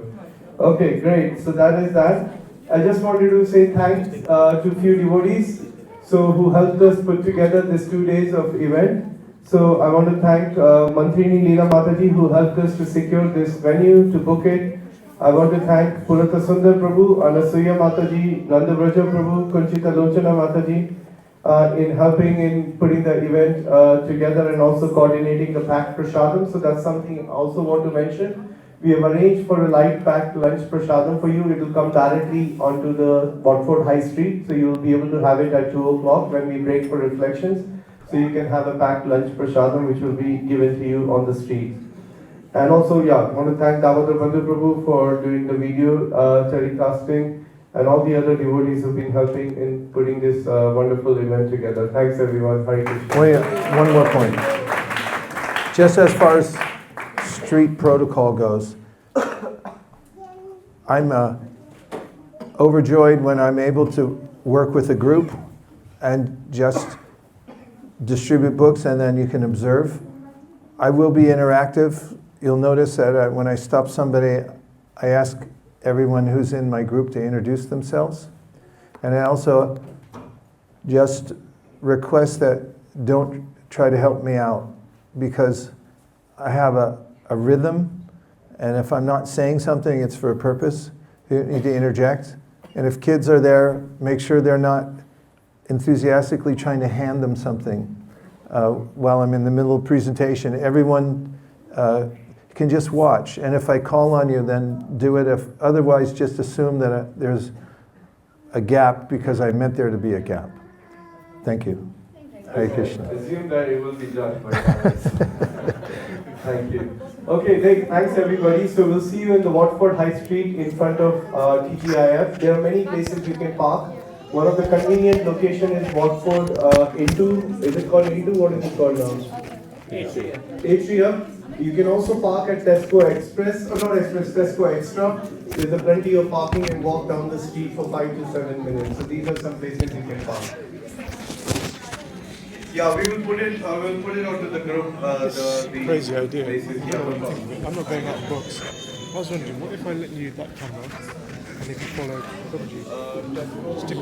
Okay, great. So that is that. I just wanted to say thanks to a few devotees who helped us put together this 2 days of event. So I want to thank Mantrini Leela Mataji who helped us to secure this venue, to book it. I want to thank Purata Sundar Prabhu, Anasuya Mataji, Nandabraja Prabhu, Kunchita Lochana Mataji in helping in putting the event together and also coordinating the packed prasadam. So that's something I also want to mention. We have arranged for a light packed lunch prasadam for you. It will come directly onto the Watford High Street. So you will be able to have it at 2 o'clock when we break for reflections. So you can have a packed lunch prasadam which will be given to you on the street. And also, I want to thank Damodar Bandhu Prabhu for doing the video telecasting and all the other devotees who have been helping in putting this wonderful event together. Thanks everyone. Hare Krishna. Wait, one more point. Just as far as street protocol goes, I'm overjoyed when I'm able to work with a group and just distribute books and then you can observe. I will be interactive. You'll notice that when I stop somebody, I ask everyone who's in my group to introduce themselves. And I also just request that don't try to help me out because I have a rhythm, and if I'm not saying something, it's for a purpose. You need to interject. And if kids are there, make sure they're not enthusiastically trying to hand them something while I'm in the middle of presentation. Everyone can just watch, and if I call on you, then do it. If otherwise, just assume that there's a gap because I meant there to be a gap. Thank you. Hare Krishna. Assume that it will be done by others. Thank you. Okay, thanks everybody. So we'll see you in the Watford High Street in front of TGIF. There are many places you can park. One of the convenient location is Watford A2. Is it called A2? What is it called now? Atrium. You can also park at Tesco Express, or not Express, Tesco Extra. There's a plenty of parking and walk down the street for 5 to 7 minutes. So these are some places you can park. Yeah, we will put it. We'll put it onto the group. The Crazy idea. Places, I'm not going out of books. I was wondering, what if I let you that camera and if you follow Prabhuji? Stick